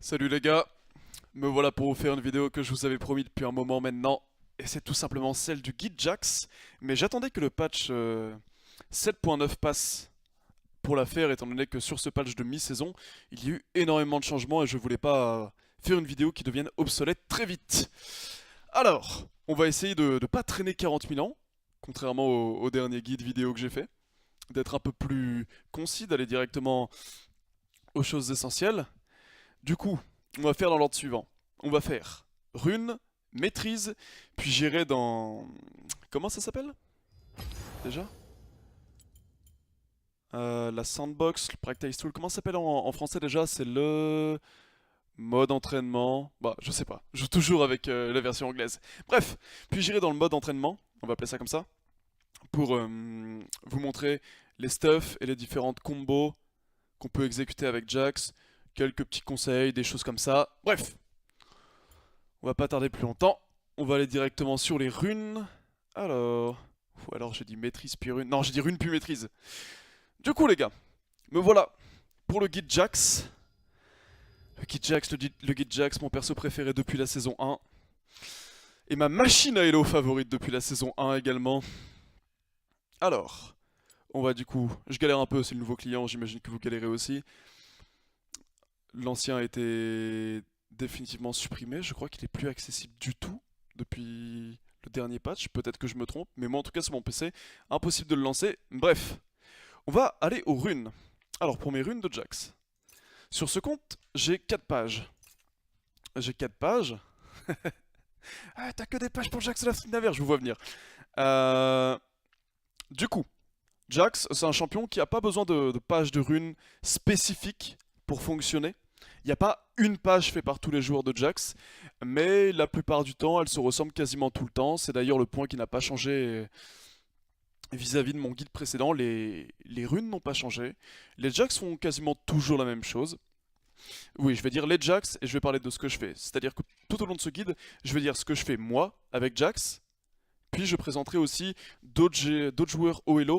Salut les gars, me voilà pour vous faire une vidéo que je vous avais promis depuis un moment maintenant, et c'est tout simplement celle du guide Jax, mais j'attendais que le patch 7.9 passe pour la faire, étant donné que sur ce patch de mi-saison, il y a eu énormément de changements et je voulais pas faire une vidéo qui devienne obsolète très vite. Alors, on va essayer de ne pas traîner 40 000 ans, contrairement au dernier guide vidéo que j'ai fait, d'être un peu plus concis, d'aller directement aux choses essentielles. Du coup, on va faire dans l'ordre suivant. On va faire rune, maîtrise, puis j'irai dans... Comment ça s'appelle déjà La sandbox, le practice tool, comment ça s'appelle en français déjà? C'est le mode entraînement. Bah, je sais pas. Je joue toujours avec la version anglaise. Bref, puis j'irai dans le mode entraînement, on va appeler ça comme ça, pour vous montrer les stuffs et les différentes combos qu'on peut exécuter avec Jax, quelques petits conseils, des choses comme ça. Bref, on va pas tarder plus longtemps. On va aller directement sur les runes. Alors... Ou alors j'ai dit maîtrise puis rune. Non, j'ai dit rune puis maîtrise. Du coup les gars, me voilà pour le guide Jax. Le guide Jax, mon perso préféré depuis la saison 1. Et ma machine à Elo favorite depuis la saison 1 également. Alors, on va du coup... Je galère un peu, c'est le nouveau client, j'imagine que vous galérez aussi. L'ancien a été définitivement supprimé, je crois qu'il est plus accessible du tout depuis le dernier patch, peut-être que je me trompe, mais moi en tout cas sur mon PC, impossible de le lancer. Bref, on va aller aux runes. Alors pour mes runes de Jax, sur ce compte, j'ai 4 pages. J'ai 4 pages. Ah, t'as que des pages pour Jax de la Navire, je vous vois venir. Euh, Du coup, Jax, c'est un champion qui n'a pas besoin de pages de runes spécifiques pour fonctionner. Il n'y a pas une page faite par tous les joueurs de Jax, mais la plupart du temps, elles se ressemblent quasiment tout le temps. C'est d'ailleurs le point qui n'a pas changé vis-à-vis de mon guide précédent. Les runes n'ont pas changé. Les Jax font quasiment toujours la même chose. Oui, je vais dire les Jax et je vais parler de ce que je fais. C'est-à-dire que tout au long de ce guide, je vais dire ce que je fais moi avec Jax, puis je présenterai aussi d'autres joueurs OLO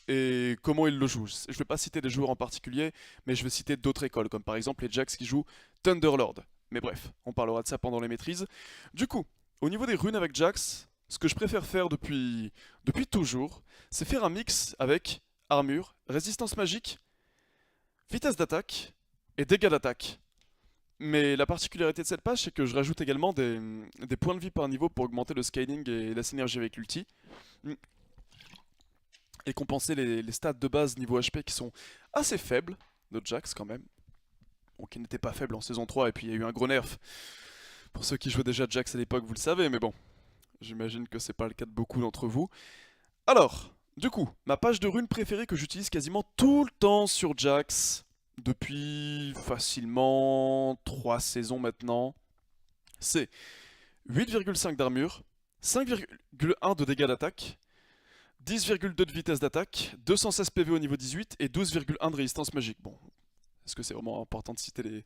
et comment ils le jouent. Je ne vais pas citer des joueurs en particulier, mais je vais citer d'autres écoles, comme par exemple les Jax qui jouent Thunderlord. Mais bref, on parlera de ça pendant les maîtrises. Du coup, au niveau des runes avec Jax, ce que je préfère faire depuis toujours, c'est faire un mix avec armure, résistance magique, vitesse d'attaque et dégâts d'attaque. Mais la particularité de cette page, c'est que je rajoute également des points de vie par niveau pour augmenter le scaling et la synergie avec l'ulti et compenser les stats de base niveau HP qui sont assez faibles de Jax quand même. Bon, qui n'étaient pas faibles en saison 3 et puis il y a eu un gros nerf. Pour ceux qui jouaient déjà Jax à l'époque, vous le savez, mais bon, j'imagine que c'est pas le cas de beaucoup d'entre vous. Alors, du coup, ma page de runes préférée que j'utilise quasiment tout le temps sur Jax, depuis facilement 3 saisons maintenant, c'est 8,5 d'armure, 5,1 de dégâts d'attaque, 10,2 de vitesse d'attaque, 216 PV au niveau 18 et 12,1 de résistance magique. Bon, est-ce que c'est vraiment important de citer les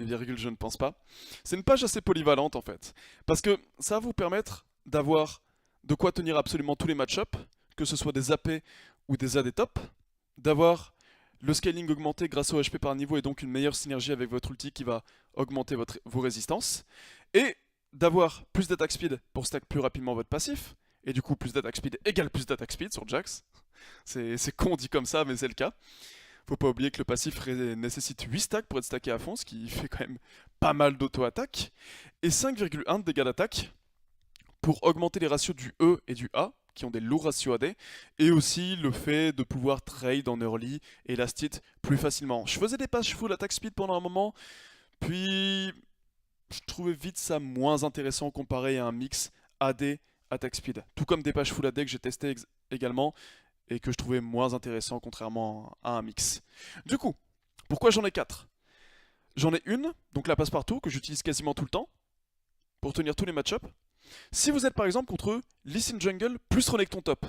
virgules? Je ne pense pas. C'est une page assez polyvalente en fait, parce que ça va vous permettre d'avoir de quoi tenir absolument tous les match-ups, que ce soit des AP ou des AD top, d'avoir le scaling augmenté grâce au HP par niveau et donc une meilleure synergie avec votre ulti qui va augmenter vos résistances, et d'avoir plus d'attaque speed pour stack plus rapidement votre passif, et du coup plus d'attaque speed égale plus d'attaque speed sur Jax. C'est con dit comme ça, mais c'est le cas. Faut pas oublier que le passif nécessite 8 stacks pour être stacké à fond, ce qui fait quand même pas mal d'auto-attaque. Et 5,1 de dégâts d'attaque pour augmenter les ratios du E et du A, qui ont des lourds ratios AD, et aussi le fait de pouvoir trade en early et last hit plus facilement. Je faisais des passes full attack speed pendant un moment, puis je trouvais vite ça moins intéressant comparé à un mix AD attack speed. Tout comme des pages full AD que j'ai testé également et que je trouvais moins intéressant contrairement à un mix. Du coup, pourquoi j'en ai 4? J'en ai une, donc la passe-partout, que j'utilise quasiment tout le temps pour tenir tous les match-ups. Si vous êtes par exemple contre Lee Sin Jungle plus Renekton top,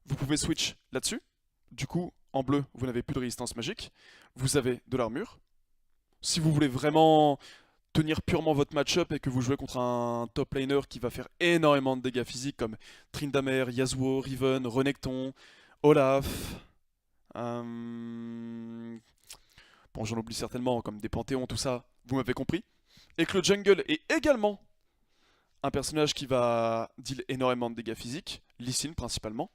vous pouvez switch là-dessus. Du coup, en bleu, vous n'avez plus de résistance magique. Vous avez de l'armure. Si vous voulez vraiment tenir purement votre match-up et que vous jouez contre un top laner qui va faire énormément de dégâts physiques comme Tryndamere, Yasuo, Riven, Renekton, Olaf. Bon, j'en oublie certainement, comme des Panthéons, tout ça, vous m'avez compris. et que le jungle est également un personnage qui va deal énormément de dégâts physiques, Lee Sin principalement,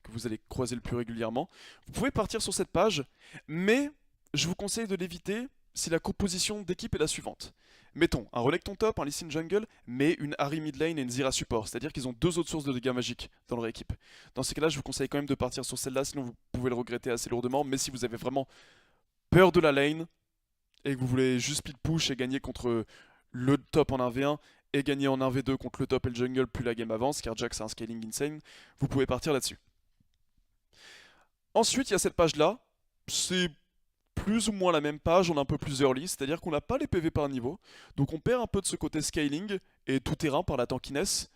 que vous allez croiser le plus régulièrement, vous pouvez partir sur cette page, mais je vous conseille de l'éviter si la composition d'équipe est la suivante. Mettons un Renekton top, un Lee Sin jungle, mais une Ahri mid lane et une Zyra support, c'est-à-dire qu'ils ont deux autres sources de dégâts magiques dans leur équipe. Dans ces cas-là, je vous conseille quand même de partir sur celle-là, sinon vous pouvez le regretter assez lourdement, mais si vous avez vraiment peur de la lane, et que vous voulez juste speed push et gagner contre le top en 1v1 et gagner en 1v2 contre le top et le jungle plus la game avance, car Jax a un scaling insane, vous pouvez partir là-dessus. Ensuite, il y a cette page-là, c'est plus ou moins la même page, on est un peu plus early, c'est-à-dire qu'on n'a pas les PV par niveau, donc on perd un peu de ce côté scaling et tout terrain par la tankiness,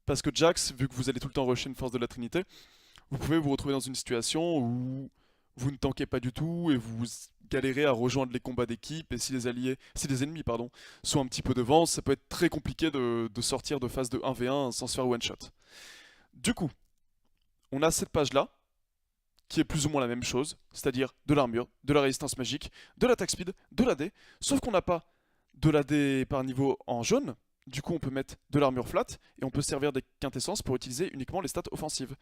parce que Jax, vu que vous allez tout le temps rusher une force de la Trinité, vous pouvez vous retrouver dans une situation où vous ne tankez pas du tout et vous galérez à rejoindre les combats d'équipe, et si les ennemis sont un petit peu devant, ça peut être très compliqué de sortir de phase de 1v1 sans se faire one shot. Du coup, on a cette page là, qui est plus ou moins la même chose, c'est-à-dire de l'armure, de la résistance magique, de l'attaque speed, de l'AD, sauf qu'on n'a pas de l'AD par niveau en jaune, du coup on peut mettre de l'armure flat, et on peut servir des quintessences pour utiliser uniquement les stats offensives.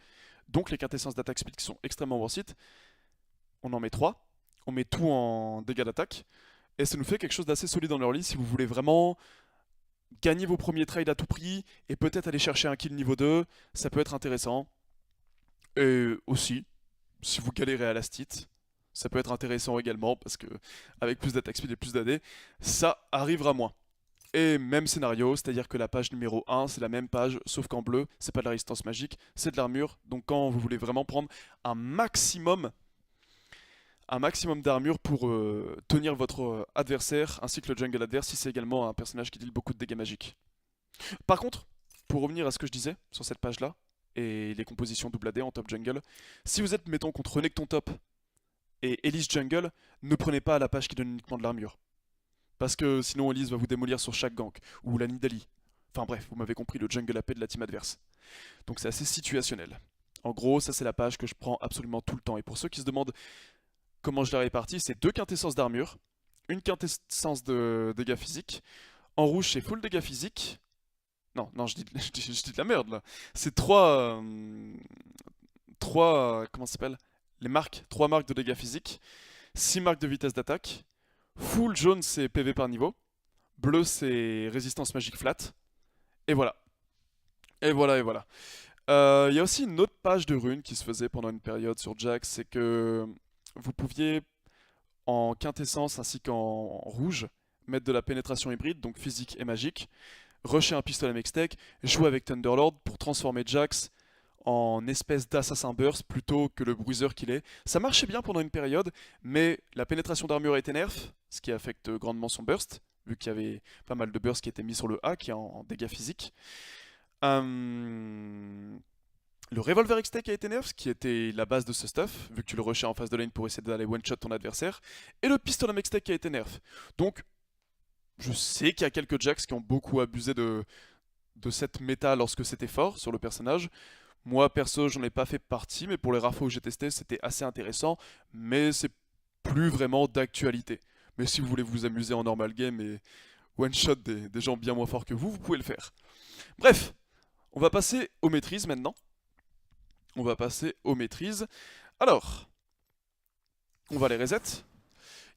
Donc les quintessences d'attaque speed qui sont extrêmement worth it, on en met 3, on met tout en dégâts d'attaque, et ça nous fait quelque chose d'assez solide en early si vous voulez vraiment gagner vos premiers trades à tout prix, et peut-être aller chercher un kill niveau 2, ça peut être intéressant. Et aussi, si vous galérez à la stit, ça peut être intéressant également, parce que avec plus d'attaque speed et plus d'AD, ça arrivera moins. Et même scénario, c'est-à-dire que la page numéro 1, c'est la même page, sauf qu'en bleu, c'est pas de la résistance magique, c'est de l'armure. Donc quand vous voulez vraiment prendre un maximum d'armure pour tenir votre adversaire, ainsi que le jungle adverse, si c'est également un personnage qui deal beaucoup de dégâts magiques. Par contre, pour revenir à ce que je disais sur cette page-là, et les compositions double AD en top jungle, si vous êtes, mettons, contre Renekton top et Elise jungle, ne prenez pas la page qui donne uniquement de l'armure. Parce que sinon Elise va vous démolir sur chaque gank, ou la Nidalee. Enfin bref, vous m'avez compris, le jungle AP de la team adverse. Donc c'est assez situationnel. En gros, ça c'est la page que je prends absolument tout le temps. Et pour ceux qui se demandent comment je la répartis, c'est 2 quintessences d'armure, une quintessence de dégâts physiques. En rouge, c'est full dégâts physiques. Non, non, je dis de la merde là. C'est 3. Comment ça s'appelle? Les marques. 3 marques de dégâts physiques. 6 marques de vitesse d'attaque. Full jaune, c'est PV par niveau. Bleu, c'est résistance magique flat. Et voilà. Et voilà, et voilà. Il y a aussi une autre page de runes qui se faisait pendant une période sur Jax, c'est que vous pouviez, en quintessence ainsi qu'en rouge, mettre de la pénétration hybride, donc physique et magique, rusher un pistolet Mextech, jouer avec Thunderlord pour transformer Jax en espèce d'assassin burst plutôt que le bruiser qu'il est. Ça marchait bien pendant une période, mais la pénétration d'armure a été nerf, ce qui affecte grandement son burst, vu qu'il y avait pas mal de burst qui étaient mis sur le A, qui est en dégâts physiques. Le revolver X-Tech a été nerf, ce qui était la base de ce stuff, vu que tu le rushais en face de lane pour essayer d'aller one-shot ton adversaire. Et le pistolet X-Tech qui a été nerf. Donc, je sais qu'il y a quelques Jax qui ont beaucoup abusé de cette méta lorsque c'était fort sur le personnage. Moi, perso, j'en ai pas fait partie, mais pour les rafos que j'ai testés, c'était assez intéressant, mais c'est plus vraiment d'actualité. Mais si vous voulez vous amuser en normal game et one-shot des gens bien moins forts que vous pouvez le faire. Bref, on va passer aux maîtrises maintenant. On va passer aux maîtrises. Alors, on va les reset.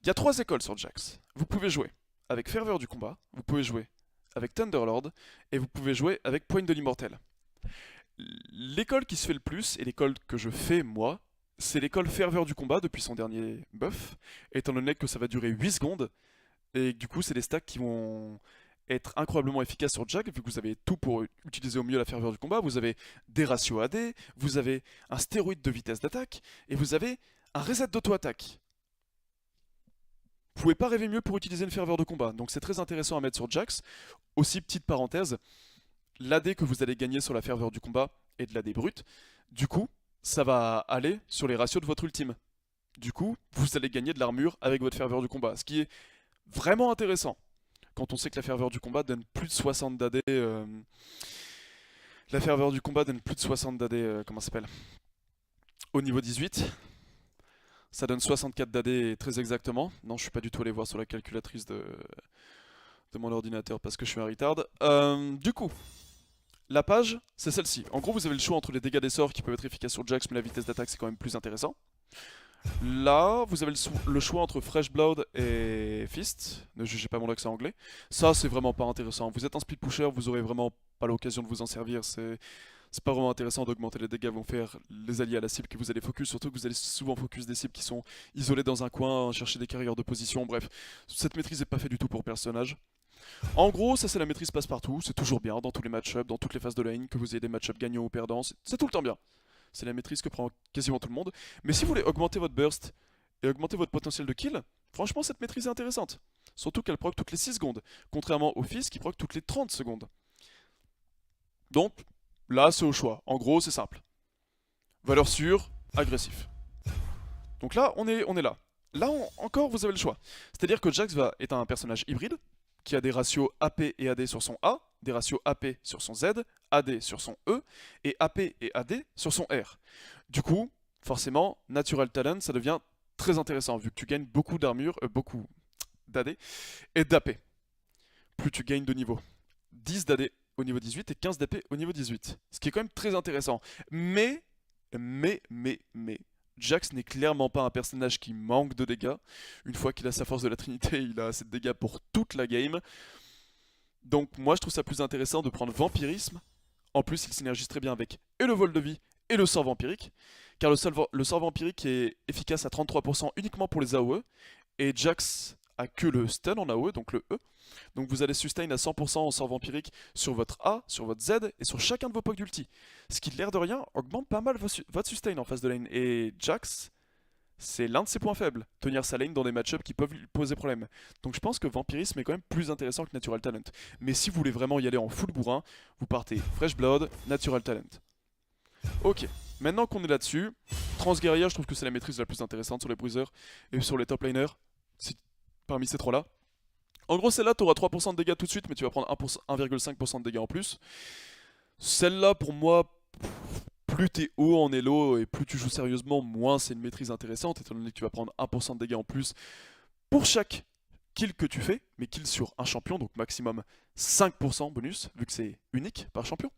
Il y a 3 écoles sur Jax. Vous pouvez jouer avec Ferveur du combat, vous pouvez jouer avec Thunderlord, et vous pouvez jouer avec Poigne de l'immortel. L'école qui se fait le plus, et l'école que je fais moi, c'est l'école Ferveur du combat depuis son dernier buff, étant donné que ça va durer 8 secondes, et du coup c'est des stacks qui vont être incroyablement efficaces sur Jack, vu que vous avez tout pour utiliser au mieux la ferveur du combat. Vous avez des ratios AD, vous avez un stéroïde de vitesse d'attaque, et vous avez un reset d'auto-attaque. Vous pouvez pas rêver mieux pour utiliser une ferveur de combat, donc c'est très intéressant à mettre sur Jax. Aussi, petite parenthèse, l'AD que vous allez gagner sur la ferveur du combat est de l'AD brute. Du coup, ça va aller sur les ratios de votre ultime. Du coup, vous allez gagner de l'armure avec votre ferveur du combat, ce qui est vraiment intéressant. Quand on sait que la ferveur du combat donne plus de 60 d'AD... La ferveur du combat donne plus de 60 d'AD... comment ça s'appelle? Au niveau 18. Ça donne 64 d'AD très exactement. Non, je suis pas du tout allé voir sur la calculatrice de mon ordinateur parce que je suis un retard. Du coup, la page, c'est celle-ci. En gros, vous avez le choix entre les dégâts des sorts qui peuvent être efficaces sur Jax, mais la vitesse d'attaque c'est quand même plus intéressant. Là, vous avez le choix entre Fresh Blood et Fist. Ne jugez pas mon accent anglais. Ça, c'est vraiment pas intéressant. Vous êtes un speed pusher, vous aurez vraiment pas l'occasion de vous en servir. C'est pas vraiment intéressant d'augmenter les dégâts vont faire les alliés à la cible que vous allez focus, surtout que vous allez souvent focus des cibles qui sont isolées dans un coin, chercher des carrières de position, bref. Cette maîtrise est pas faite du tout pour personnage. En gros, ça c'est la maîtrise passe-partout, c'est toujours bien dans tous les match-ups, dans toutes les phases de lane, que vous ayez des match-ups gagnants ou perdants, c'est tout le temps bien. C'est la maîtrise que prend quasiment tout le monde. Mais si vous voulez augmenter votre burst et augmenter votre potentiel de kill, franchement cette maîtrise est intéressante. Surtout qu'elle proc toutes les 6 secondes, contrairement au Fizz qui proc toutes les 30 secondes. Donc, là c'est au choix. En gros, c'est simple. Valeur sûre, agressif. Donc là, on est là. Là, encore, vous avez le choix. C'est-à-dire que Jax est un personnage hybride, qui a des ratios AP et AD sur son A, des ratios AP sur son Z, AD sur son E, et AP et AD sur son R. Du coup, forcément, Natural Talent, ça devient très intéressant, vu que tu gagnes beaucoup d'armure, beaucoup d'AD et d'AP. Plus tu gagnes de niveau. 10 d'AD au niveau 18 et 15 d'AP au niveau 18. Ce qui est quand même très intéressant. Mais, Jax n'est clairement pas un personnage qui manque de dégâts. Une fois qu'il a sa force de la Trinité, il a assez de dégâts pour toute la game. Donc moi je trouve ça plus intéressant de prendre Vampirisme. En plus il synergise très bien avec et le vol de vie et le sort vampirique. Car le sort vampirique est efficace à 33% uniquement pour les AOE. Et Jax a que le stun en AOE, donc le E. Donc vous allez sustain à 100% en sort vampirique sur votre A, sur votre Z et sur chacun de vos pocs d'ulti. Ce qui, l'air de rien, augmente pas mal votre sustain en phase de lane. Et Jax, c'est l'un de ses points faibles, tenir sa lane dans des match-ups qui peuvent lui poser problème. Donc je pense que Vampirisme est quand même plus intéressant que Natural Talent. Mais si vous voulez vraiment y aller en full bourrin, vous partez Fresh Blood, Natural Talent. Ok, maintenant qu'on est là-dessus, Transguerrier, je trouve que c'est la maîtrise la plus intéressante sur les bruisers et sur les top laners, parmi ces trois-là. En gros, celle-là, tu auras 3% de dégâts tout de suite, mais tu vas prendre 1,5% de dégâts en plus. Celle-là, pour moi, plus t'es haut en elo et plus tu joues sérieusement, moins c'est une maîtrise intéressante, étant donné que tu vas prendre 1% de dégâts en plus pour chaque kill que tu fais, mais kill sur un champion, donc maximum 5% bonus, vu que c'est unique par champion.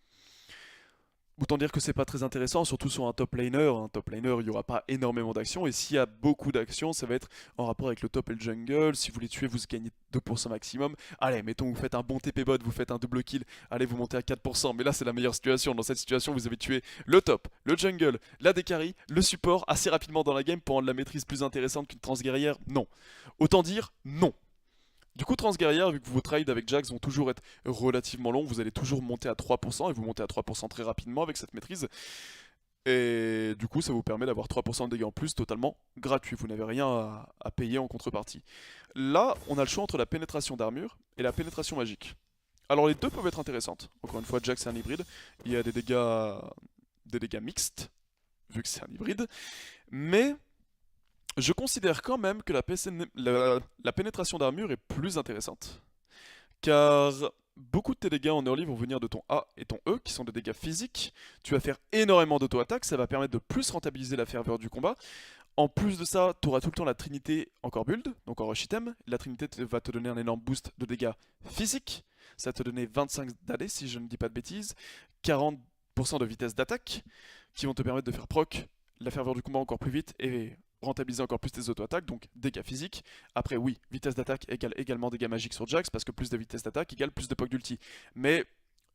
Autant dire que c'est pas très intéressant, surtout sur un top laner. Un top laner, il n'y aura pas énormément d'actions. Et s'il y a beaucoup d'actions, ça va être en rapport avec le top et le jungle. Si vous les tuez, vous gagnez 2% maximum. Allez, mettons, vous faites un bon TP bot, vous faites un double kill. Allez, vous montez à 4%. Mais là, c'est la meilleure situation. Dans cette situation, vous avez tué le top, le jungle, la carry, le support assez rapidement dans la game pour rendre la maîtrise plus intéressante qu'une transguerrière. Non. Autant dire non. Du coup, Transguerrière, vu que vos trades avec Jax vont toujours être relativement longs, vous allez toujours monter à 3% et vous montez à 3% très rapidement avec cette maîtrise. Et du coup, ça vous permet d'avoir 3% de dégâts en plus totalement gratuit. Vous n'avez rien à payer en contrepartie. Là, on a le choix entre la pénétration d'armure et la pénétration magique. Alors les deux peuvent être intéressantes. Encore une fois, Jax est un hybride. Il y a des dégâts mixtes, vu que c'est un hybride. Mais je considère quand même que la pénétration d'armure est plus intéressante. Car beaucoup de tes dégâts en early vont venir de ton A et ton E, qui sont des dégâts physiques. Tu vas faire énormément d'auto-attaque, ça va permettre de plus rentabiliser la ferveur du combat. En plus de ça, tu auras tout le temps la trinité encore build, donc en rush item. La trinité va te donner un énorme boost de dégâts physiques. Ça va te donner 25 d'AD si je ne dis pas de bêtises. 40% de vitesse d'attaque, qui vont te permettre de faire proc la ferveur du combat encore plus vite et rentabiliser encore plus tes auto-attaques, donc dégâts physiques. Après oui, vitesse d'attaque égale également dégâts magiques sur Jax, parce que plus de vitesse d'attaque égale plus de poc d'ulti. Mais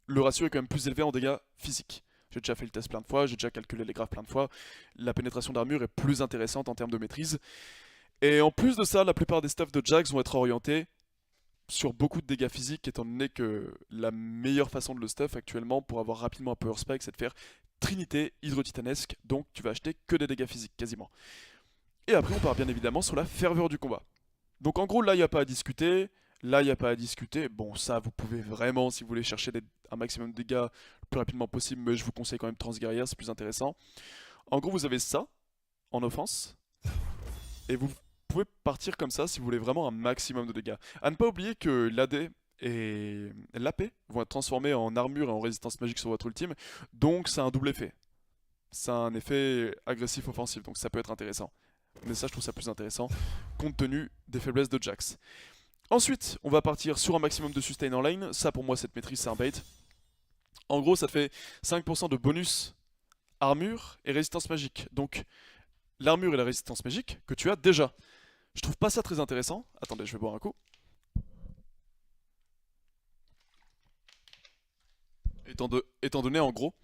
le ratio est quand même plus élevé en dégâts physiques. J'ai déjà fait le test plein de fois, j'ai déjà calculé les graphes plein de fois. La pénétration d'armure est plus intéressante en termes de maîtrise. Et en plus de ça, la plupart des stuffs de Jax vont être orientés sur beaucoup de dégâts physiques, étant donné que la meilleure façon de le stuff actuellement pour avoir rapidement un power spike, c'est de faire Trinité hydro-titanesque, donc tu vas acheter que des dégâts physiques quasiment. Et après, on part bien évidemment sur la ferveur du combat. Donc en gros, là, il n'y a pas à discuter. Là, il n'y a pas à discuter. Bon, ça, vous pouvez vraiment, si vous voulez chercher un maximum de dégâts le plus rapidement possible, mais je vous conseille quand même Transguerrière, c'est plus intéressant. En gros, vous avez ça, en offense. Et vous pouvez partir comme ça si vous voulez vraiment un maximum de dégâts. À ne pas oublier que l'AD et l'AP vont être transformés en armure et en résistance magique sur votre ultime. Donc, c'est un double effet. C'est un effet agressif-offensif, donc ça peut être intéressant. Mais ça, je trouve ça plus intéressant, compte tenu des faiblesses de Jax. Ensuite, on va partir sur un maximum de sustain en lane. Ça, pour moi, cette maîtrise, c'est un bait. En gros, ça te fait 5% de bonus armure et résistance magique. Donc, l'armure et la résistance magique que tu as déjà. Je trouve pas ça très intéressant. Attendez, je vais boire un coup. Étant donné, en gros,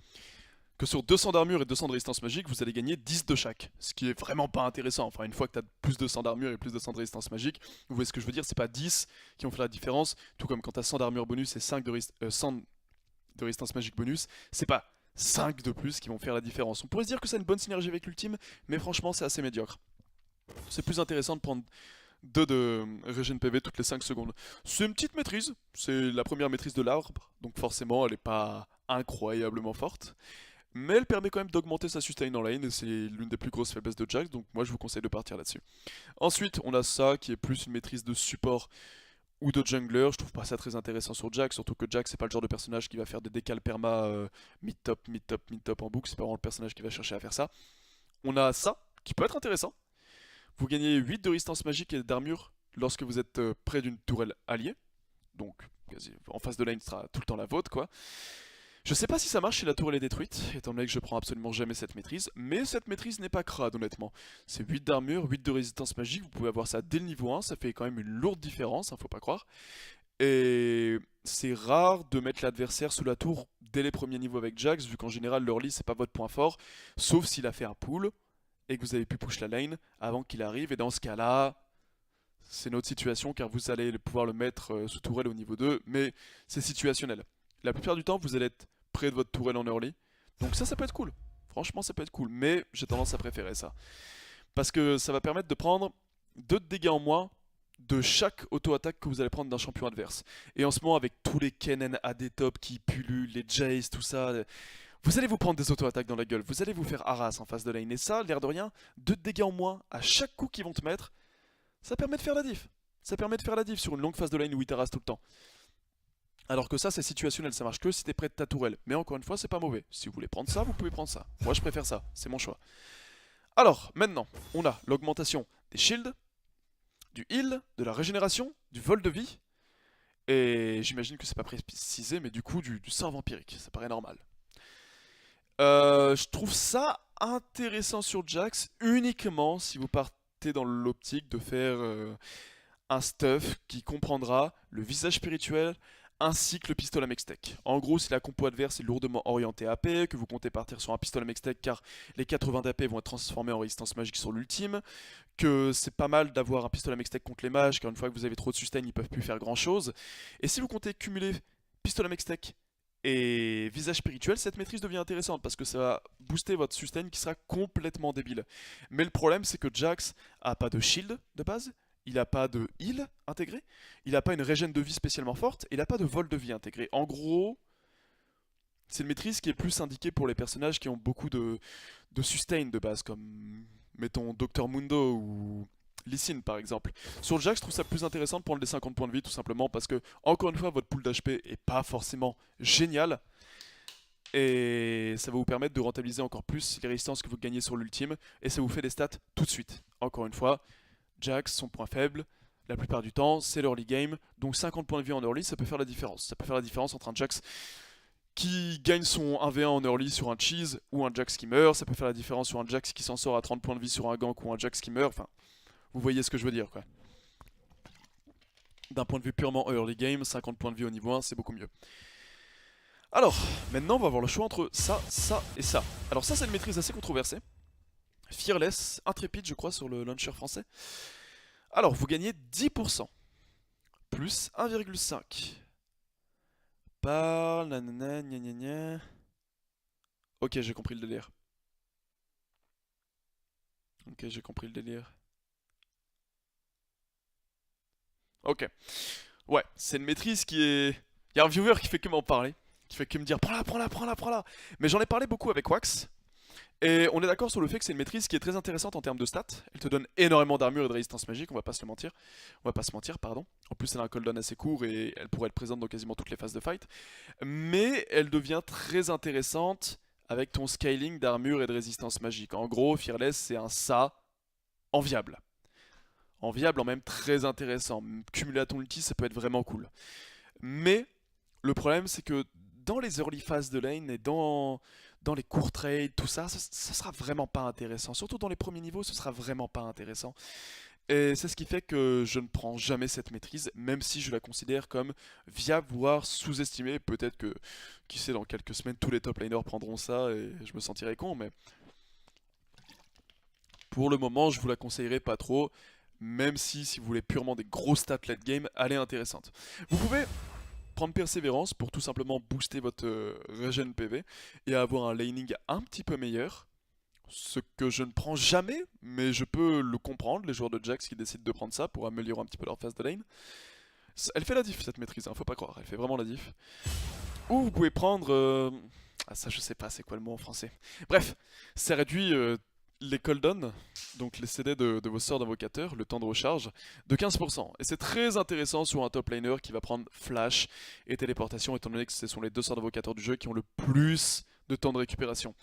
que sur 200 d'armure et 200 de résistance magique, vous allez gagner 10 de chaque. Ce qui est vraiment pas intéressant. Enfin, une fois que tu as plus de 100 d'armure et plus de 100 de résistance magique, vous voyez ce que je veux dire, c'est pas 10 qui vont faire la différence. Tout comme quand tu as 100 d'armure bonus et 100 de résistance magique bonus, c'est pas 5 de plus qui vont faire la différence. On pourrait se dire que c'est une bonne synergie avec l'ultime, mais franchement, c'est assez médiocre. C'est plus intéressant de prendre 2 de régène PV toutes les 5 secondes. C'est une petite maîtrise, c'est la première maîtrise de l'arbre, donc forcément elle n'est pas incroyablement forte. Mais elle permet quand même d'augmenter sa sustain en lane et c'est l'une des plus grosses faiblesses de Jax, donc moi je vous conseille de partir là-dessus. Ensuite, on a ça qui est plus une maîtrise de support ou de jungler. Je trouve pas ça très intéressant sur Jax, surtout que Jax c'est pas le genre de personnage qui va faire des décals perma mid-top, mid-top, mid-top en boucle, c'est pas vraiment le personnage qui va chercher à faire ça. On a ça qui peut être intéressant. Vous gagnez 8 de résistance magique et d'armure lorsque vous êtes près d'une tourelle alliée. Donc, en face de lane sera tout le temps la vôtre, quoi. Je sais pas si ça marche si la tourelle est détruite, étant donné que je prends absolument jamais cette maîtrise, mais cette maîtrise n'est pas crade, honnêtement. C'est 8 d'armure, 8 de résistance magique, vous pouvez avoir ça dès le niveau 1, ça fait quand même une lourde différence, hein, faut pas croire. Et c'est rare de mettre l'adversaire sous la tour dès les premiers niveaux avec Jax, vu qu'en général l'early c'est pas votre point fort, sauf s'il a fait un pull et que vous avez pu push la lane avant qu'il arrive, et dans ce cas-là, c'est notre situation car vous allez pouvoir le mettre sous tourelle au niveau 2, mais c'est situationnel. La plupart du temps, vous allez être près de votre tourelle en early, donc ça peut être cool. Franchement, ça peut être cool, mais j'ai tendance à préférer ça. Parce que ça va permettre de prendre 2 de dégâts en moins de chaque auto-attaque que vous allez prendre d'un champion adverse. Et en ce moment, avec tous les Kennen AD top qui pullulent, les Jace, tout ça, vous allez vous prendre des auto-attaques dans la gueule, vous allez vous faire harass en face de lane. Et ça, l'air de rien, 2 de dégâts en moins à chaque coup qu'ils vont te mettre, ça permet de faire la diff. Ça permet de faire la diff sur une longue phase de lane où il t'arrasse tout le temps. Alors que ça, c'est situationnel, ça marche que si t'es près de ta tourelle. Mais encore une fois, c'est pas mauvais. Si vous voulez prendre ça, vous pouvez prendre ça. Moi, je préfère ça, c'est mon choix. Alors, maintenant, on a l'augmentation des shields, du heal, de la régénération, du vol de vie, et j'imagine que c'est pas précisé, mais du coup, du sort vampirique. Ça paraît normal. Je trouve ça intéressant sur Jax uniquement si vous partez dans l'optique de faire un stuff qui comprendra le visage spirituel ainsi que le pistolet Mextech. En gros, si la compo adverse est lourdement orientée AP, que vous comptez partir sur un pistolet Mextech car les 80 d'AP vont être transformés en résistance magique sur l'ultime, que c'est pas mal d'avoir un pistolet Mextech contre les mages car une fois que vous avez trop de sustain, ils peuvent plus faire grand chose. Et si vous comptez cumuler pistolet Mextech et visage spirituel, cette maîtrise devient intéressante parce que ça va booster votre sustain qui sera complètement débile. Mais le problème, c'est que Jax a pas de shield de base, il a pas de heal intégré, il a pas une régène de vie spécialement forte, et il a pas de vol de vie intégré. En gros, c'est une maîtrise qui est plus indiquée pour les personnages qui ont beaucoup de sustain de base, comme mettons Dr Mundo ou Lee Sin par exemple. Sur le Jax, je trouve ça plus intéressant de prendre les 50 points de vie tout simplement parce que, encore une fois, votre pool d'HP est pas forcément génial. Et ça va vous permettre de rentabiliser encore plus les résistances que vous gagnez sur l'ultime. Et ça vous fait des stats tout de suite. Encore une fois, Jax, son point faible, la plupart du temps, c'est l'early game. Donc 50 points de vie en early, ça peut faire la différence. Ça peut faire la différence entre un Jax qui gagne son 1v1 en early sur un cheese ou un Jax qui meurt. Ça peut faire la différence sur un Jax qui s'en sort à 30 points de vie sur un gank ou un Jax qui meurt. Enfin, vous voyez ce que je veux dire, quoi. D'un point de vue purement early game, 50 points de vie au niveau 1, c'est beaucoup mieux. Alors, maintenant on va avoir le choix entre ça, ça et ça. Alors ça, c'est une maîtrise assez controversée. Fearless, intrépide je crois sur le launcher français. Alors, vous gagnez 10%, plus 1,5. Par nanana, gna gna gna. Ok, j'ai compris le délire. Ok, j'ai compris le délire. Ok. Ouais, c'est une maîtrise qui est... Il y a un viewer qui fait que m'en parler. Qui fait que me dire prends-la, prends-la, prends-la, prends-la. Mais j'en ai parlé beaucoup avec Wax. Et on est d'accord sur le fait que c'est une maîtrise qui est très intéressante en termes de stats. Elle te donne énormément d'armure et de résistance magique, on va pas se le mentir. On va pas se mentir, pardon. En plus, elle a un cooldown assez court et elle pourrait être présente dans quasiment toutes les phases de fight. Mais elle devient très intéressante avec ton scaling d'armure et de résistance magique. En gros, Fearless, c'est un ça enviable. en viable, en même très intéressant. Cumuler à ton ulti, ça peut être vraiment cool. Mais le problème, c'est que dans les early phases de lane et dans les courts trades, tout ça, ça sera vraiment pas intéressant. Surtout dans les premiers niveaux, ce sera vraiment pas intéressant. Et c'est ce qui fait que je ne prends jamais cette maîtrise, même si je la considère comme viable, voire sous-estimée. Peut-être que, qui sait, dans quelques semaines, tous les top laners prendront ça et je me sentirai con, mais pour le moment, je vous la conseillerais pas trop, même si vous voulez purement des gros stats late game, elle est intéressante. Vous pouvez prendre Persévérance pour tout simplement booster votre regen PV et avoir un laning un petit peu meilleur. Ce que je ne prends jamais, mais je peux le comprendre, les joueurs de Jax qui décident de prendre ça pour améliorer un petit peu leur phase de lane. Elle fait la diff cette maîtrise, hein, faut pas croire, elle fait vraiment la diff. Ou vous pouvez prendre... Ah ça je sais pas, c'est quoi le mot en français. Bref, ça réduit les cooldowns, donc les CD de vos sorts d'invocateur, le temps de recharge, de 15%. Et c'est très intéressant sur un top laner qui va prendre Flash et Téléportation, étant donné que ce sont les deux sorts d'invocateurs du jeu qui ont le plus de temps de récupération.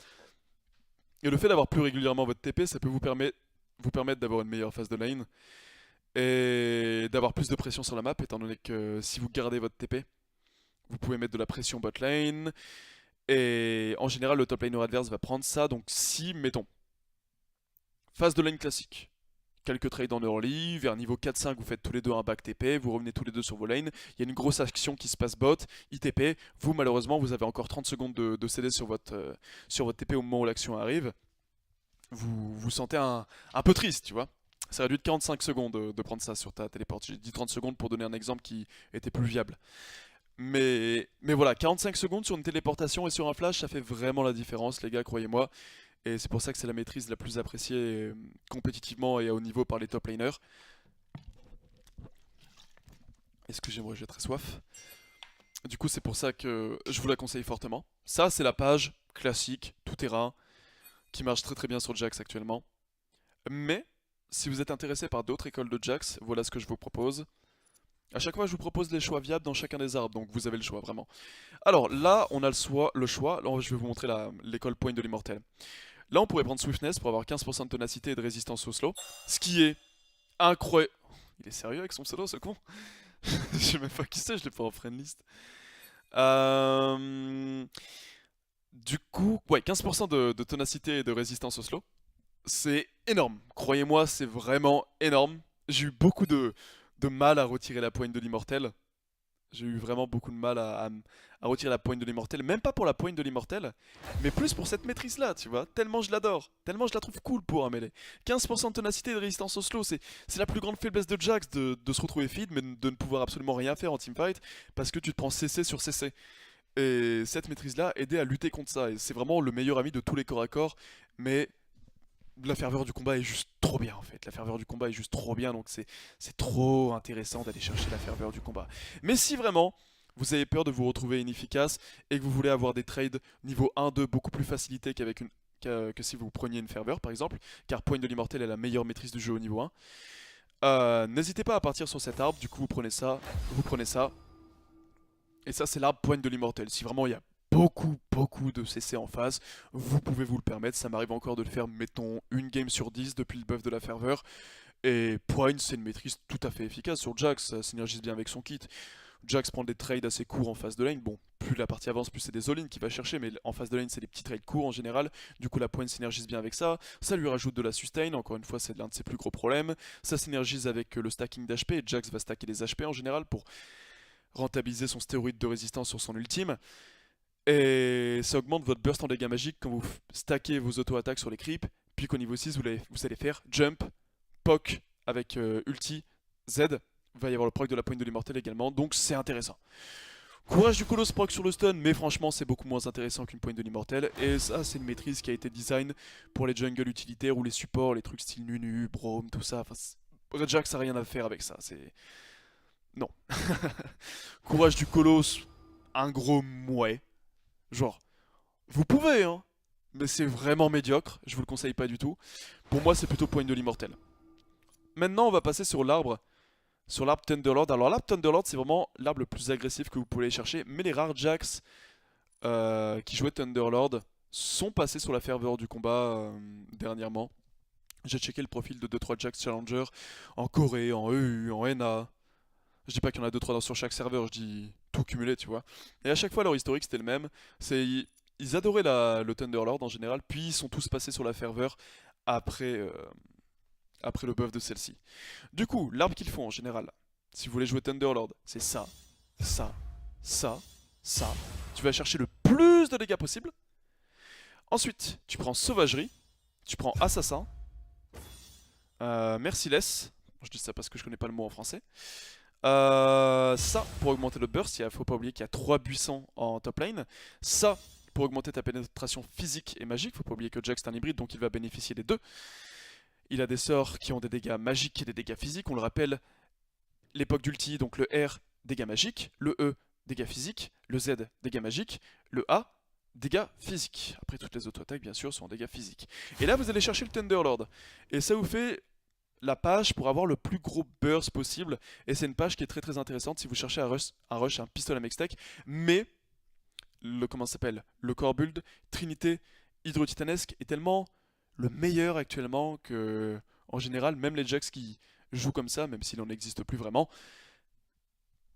Et le fait d'avoir plus régulièrement votre TP, ça peut vous permettre d'avoir une meilleure phase de lane et d'avoir plus de pression sur la map, étant donné que si vous gardez votre TP, vous pouvez mettre de la pression bot lane. Et en général, le top laner adverse va prendre ça. Donc si, mettons, phase de lane classique, quelques trades en early, vers niveau 4-5, vous faites tous les deux un back TP, vous revenez tous les deux sur vos lanes, il y a une grosse action qui se passe bot, ITP, vous malheureusement, vous avez encore 30 secondes de CD sur votre TP au moment où l'action arrive. Vous vous sentez un peu triste, tu vois. Ça réduit de 45 secondes de prendre ça sur ta téléport. J'ai dit 30 secondes pour donner un exemple qui était plus viable. Mais voilà, 45 secondes sur une téléportation et sur un flash, ça fait vraiment la différence, les gars, croyez-moi. Et c'est pour ça que c'est la maîtrise la plus appréciée compétitivement et à haut niveau par les top laners. Excusez-moi, j'ai très soif. Du coup, c'est pour ça que je vous la conseille fortement. Ça, c'est la page classique, tout terrain, qui marche très très bien sur Jax actuellement. Mais, si vous êtes intéressé par d'autres écoles de Jax, voilà ce que je vous propose. À chaque fois, je vous propose les choix viables dans chacun des arbres, donc vous avez le choix, vraiment. Alors là, on a le choix. Là, je vais vous montrer l'école Point de l'Immortel. Là, on pourrait prendre Swiftness pour avoir 15% de ténacité et de résistance au slow. Ce qui est incroyable. Il est sérieux avec son solo, ce con? Je sais même pas qui c'est, je l'ai pas en friend list. Du coup, ouais, 15% de ténacité et de résistance au slow. C'est énorme. Croyez-moi, c'est vraiment énorme. J'ai eu beaucoup de mal à retirer la poigne de l'immortel. J'ai eu vraiment beaucoup de mal à retirer la poigne de l'immortel. Même pas pour la poigne de l'immortel, mais plus pour cette maîtrise-là, tu vois. Tellement je l'adore. Tellement je la trouve cool pour un melee. 15% de ténacité et de résistance au slow, c'est la plus grande faiblesse de Jax de se retrouver feed, mais de ne pouvoir absolument rien faire en teamfight parce que tu te prends CC sur CC. Et cette maîtrise-là aidait à lutter contre ça. Et c'est vraiment le meilleur ami de tous les corps à corps, mais la ferveur du combat est juste trop bien en fait. La ferveur du combat est juste trop bien, donc c'est trop intéressant d'aller chercher la ferveur du combat. Mais si vraiment vous avez peur de vous retrouver inefficace et que vous voulez avoir des trades niveau 1-2 beaucoup plus facilités que si vous preniez une ferveur par exemple, car Poigne de l'Immortel est la meilleure maîtrise du jeu au niveau 1, n'hésitez pas à partir sur cet arbre, du coup vous prenez ça, et ça c'est l'arbre Poigne de l'Immortel. Si vraiment il y a beaucoup de CC en face, vous pouvez vous le permettre. Ça m'arrive encore de le faire, mettons, une game sur 10 depuis le buff de la ferveur. Et Poigne, c'est une maîtrise tout à fait efficace sur Jax, ça synergise bien avec son kit. Jax prend des trades assez courts en phase de lane. Bon, plus la partie avance, plus c'est des all-in qu'il va chercher, mais en phase de lane, c'est des petits trades courts en général. Du coup, la poigne synergise bien avec ça. Ça lui rajoute de la sustain, encore une fois, c'est l'un de ses plus gros problèmes. Ça synergise avec le stacking d'HP, et Jax va stacker des HP en général pour rentabiliser son stéroïde de résistance sur son ultime. Et ça augmente votre burst en dégâts magiques quand vous stackez vos auto-attaques sur les creeps. Puis qu'au niveau 6, vous allez faire jump, poc avec ulti, Z. Il va y avoir le proc de la poigne de l'immortel également, donc c'est intéressant. Courage du colosse proc sur le stun, mais franchement c'est beaucoup moins intéressant qu'une poigne de l'immortel. Et ça c'est une maîtrise qui a été design pour les jungles utilitaires ou les supports, les trucs style Nunu, Braum, tout ça. Enfin, Jax ça n'a rien à faire avec ça, c'est... Non. Courage du colosse, un gros mouet. Genre, vous pouvez, hein, mais c'est vraiment médiocre, je vous le conseille pas du tout. Pour moi, c'est plutôt poigne de l'immortel. Maintenant, on va passer sur l'arbre Thunderlord. Alors l'arbre Thunderlord, c'est vraiment l'arbre le plus agressif que vous pouvez aller chercher, mais les rares Jax qui jouaient Thunderlord sont passés sur la ferveur du combat dernièrement. J'ai checké le profil de 2-3 Jax Challenger en Corée, en EU, en NA. Je dis pas qu'il y en a 2-3 sur chaque serveur, je dis tout cumulé, tu vois. Et à chaque fois, leur historique c'était le même. Ils adoraient le Thunderlord en général, puis ils sont tous passés sur la ferveur après, après le buff de celle-ci. Du coup, l'arbre qu'ils font en général, si vous voulez jouer Thunderlord, c'est ça, ça, ça, ça. Tu vas chercher le plus de dégâts possible. Ensuite, tu prends Sauvagerie, tu prends Assassin, Merciless. Je dis ça parce que je connais pas le mot en français. Ça, pour augmenter le burst, il faut pas oublier qu'il y a 3 buissons en top lane. Ça, pour augmenter ta pénétration physique et magique. Faut pas oublier que Jax est un hybride, donc il va bénéficier des deux. Il a des sorts qui ont des dégâts magiques et des dégâts physiques. On le rappelle, l'époque d'ulti, donc le R, dégâts magiques. Le E, dégâts physiques. Le Z, dégâts magiques. Le A, dégâts physiques. Après, toutes les auto-attaques, bien sûr, sont en dégâts physiques. Et là, vous allez chercher le Thunderlord. Et ça vous fait la page pour avoir le plus gros burst possible. Et c'est une page qui est très très intéressante si vous cherchez un rush, un pistolet à mextech. Mais, comment ça s'appelle, le core build, Trinité Hydro-Titanesque est tellement le meilleur actuellement que, en général, même les Jax qui jouent comme ça, même s'il n'en existe plus vraiment,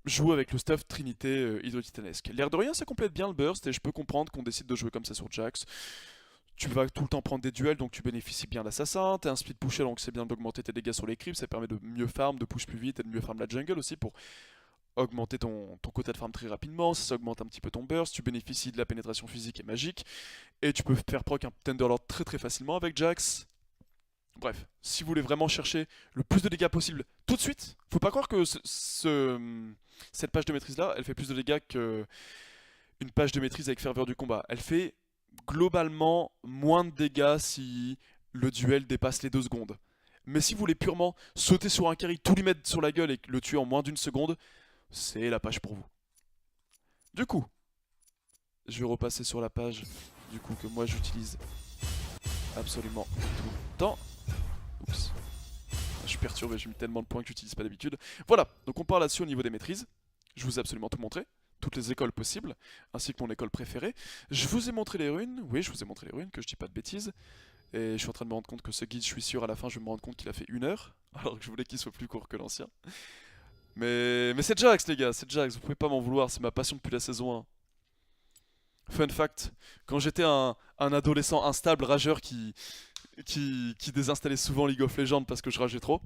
jouent avec le stuff Trinité Hydro-Titanesque. L'air de rien, ça complète bien le burst et je peux comprendre qu'on décide de jouer comme ça sur Jax. Tu vas tout le temps prendre des duels, donc tu bénéficies bien d'assassin. T'es un speed pusher, donc c'est bien d'augmenter tes dégâts sur les creeps. Ça permet de mieux farm, de push plus vite et de mieux farm la jungle aussi pour augmenter ton quota de farm très rapidement. Ça augmente un petit peu ton burst. Tu bénéficies de la pénétration physique et magique. Et tu peux faire proc un Thunderlord très très facilement avec Jax. Bref, si vous voulez vraiment chercher le plus de dégâts possible tout de suite, faut pas croire que cette page de maîtrise là, elle fait plus de dégâts qu'une page de maîtrise avec ferveur du combat. Elle fait globalement moins de dégâts si le duel dépasse les 2 secondes. Mais si vous voulez purement sauter sur un carry, tout lui mettre sur la gueule et le tuer en moins d'1 seconde, c'est la page pour vous. Du coup, je vais repasser sur la page du coup que moi j'utilise absolument tout le temps. Oups. Je suis perturbé, j'ai mis tellement de points que j'utilise pas d'habitude. Voilà, donc on parle là-dessus au niveau des maîtrises. Je vous ai absolument tout montré. Toutes les écoles possibles, ainsi que mon école préférée. Je vous ai montré les runes, oui je vous ai montré les runes, que je dis pas de bêtises. Et je suis en train de me rendre compte que ce guide, je suis sûr à la fin je vais me rendre compte qu'il a fait 1 heure, alors que je voulais qu'il soit plus court que l'ancien. Mais c'est Jax les gars, c'est Jax, vous pouvez pas m'en vouloir, c'est ma passion depuis la saison 1. Fun fact, quand j'étais un adolescent instable, rageur qui désinstallait souvent League of Legends parce que je rageais trop,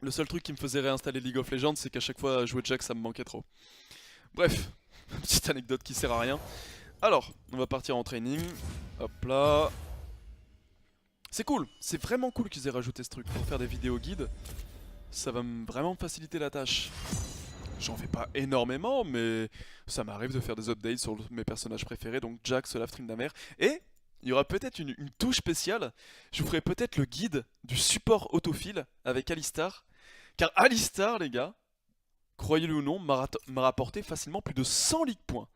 le seul truc qui me faisait réinstaller League of Legends, c'est qu'à chaque fois jouer Jax, ça me manquait trop. Bref, petite anecdote qui sert à rien. Alors, on va partir en training. Hop là. C'est cool, c'est vraiment cool qu'ils aient rajouté ce truc pour faire des vidéos guides. Ça va vraiment me faciliter la tâche. J'en fais pas énormément, mais ça m'arrive de faire des updates sur mes personnages préférés, donc Jax, Olaf, Tryndamere. Et il y aura peut-être une touche spéciale. Je vous ferai peut-être le guide du support autofile avec Alistar. Car Alistar, les gars, croyez-le ou non, m'a rapporté facilement plus de 100 league points.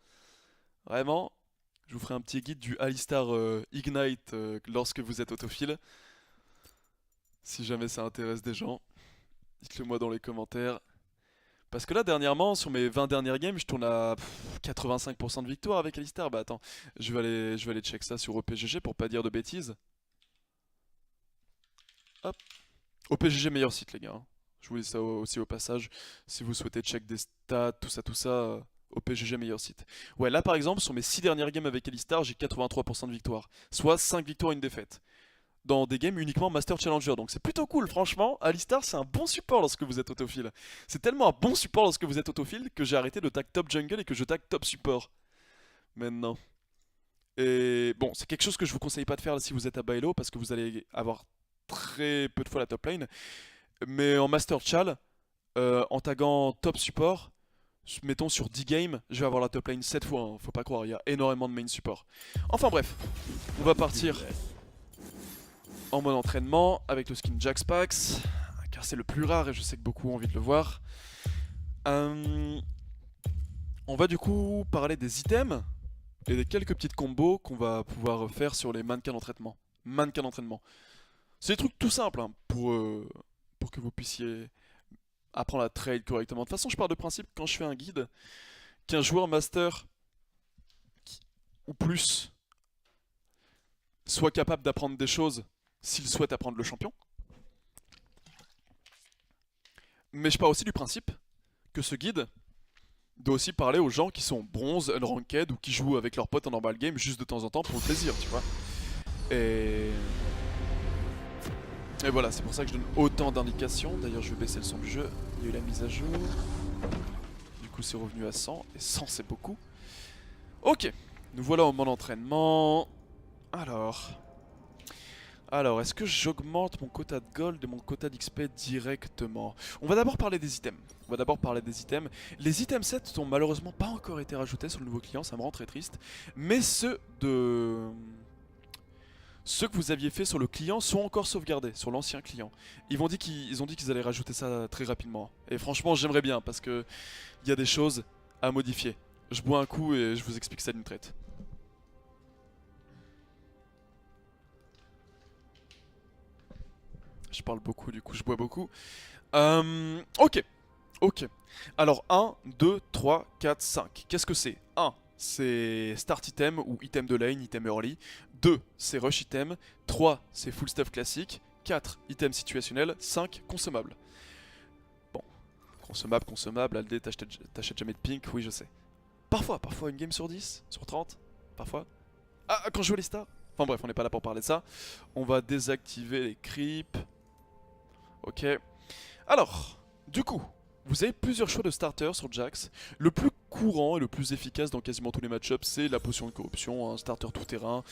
Vraiment, je vous ferai un petit guide du Alistar Ignite lorsque vous êtes autophile. Si jamais ça intéresse des gens, dites-le moi dans les commentaires. Parce que là, dernièrement, sur mes 20 dernières games, je tourne à 85% de victoire avec Alistar. Bah attends, je vais aller check ça sur OPGG pour pas dire de bêtises. Hop. OPGG meilleur site les gars, hein. Je vous dis ça aussi au passage. Si vous souhaitez check des stats, tout ça, OPGG meilleur site. Ouais, là par exemple, sur mes 6 dernières games avec Alistar, j'ai 83% de victoire. Soit 5 victoires et une défaite. Dans des games uniquement Master Challenger. Donc c'est plutôt cool, franchement. Alistar, c'est un bon support lorsque vous êtes autophile. C'est tellement un bon support lorsque vous êtes autophile que j'ai arrêté de tag top jungle et que je tag top support. Maintenant. Et bon, c'est quelque chose que je vous conseille pas de faire si vous êtes à Bailo parce que vous allez avoir très peu de fois la top lane. Mais en Master Chal, en taguant top support, mettons sur 10 games, je vais avoir la top lane 7 fois, hein, faut pas croire, il y a énormément de main support. Enfin bref, on va partir en mode entraînement avec le skin Jaxpax, car c'est le plus rare et je sais que beaucoup ont envie de le voir. On va du coup parler des items et des quelques petites combos qu'on va pouvoir faire sur les mannequins d'entraînement. C'est des trucs tout simples hein, pour que vous puissiez apprendre à trade correctement. De toute façon, je pars de principe quand je fais un guide qu'un joueur master ou plus soit capable d'apprendre des choses s'il souhaite apprendre le champion. Mais je pars aussi du principe que ce guide doit aussi parler aux gens qui sont bronze, unranked ou qui jouent avec leurs potes en normal game juste de temps en temps pour le plaisir, tu vois. Et... Et voilà, c'est pour ça que je donne autant d'indications. D'ailleurs, je vais baisser le son du jeu. Il y a eu la mise à jour. Du coup, c'est revenu à 100. Et 100, c'est beaucoup. Ok, nous voilà au moment d'entraînement. Alors, est-ce que j'augmente mon quota de gold et mon quota d'XP directement? On va d'abord parler des items. Les items sets n'ont malheureusement pas encore été rajoutés sur le nouveau client, ça me rend très triste. Mais ceux que vous aviez fait sur le client sont encore sauvegardés sur l'ancien client. Ils ont dit qu'ils allaient rajouter ça très rapidement. Et franchement, j'aimerais bien parce que il y a des choses à modifier. Je bois un coup et je vous explique ça d'une traite. Je parle beaucoup, du coup je bois beaucoup. Ok. Alors 1, 2, 3, 4, 5. Qu'est-ce que c'est? 1, c'est start item ou item de lane, item early. 2, c'est rush item. 3, c'est full stuff classique. 4, item situationnel. 5, consommable. Bon, consommable. Aldé, t'achètes jamais de pink, oui je sais. Parfois une game sur 10, sur 30, parfois. Ah, quand je joue les stars. Enfin bref, on n'est pas là pour parler de ça. On va désactiver les creeps. Ok. Alors, du coup, vous avez plusieurs choix de starters sur Jax. Le plus courant et le plus efficace dans quasiment tous les match-ups, c'est la potion de corruption, un starter tout-terrain,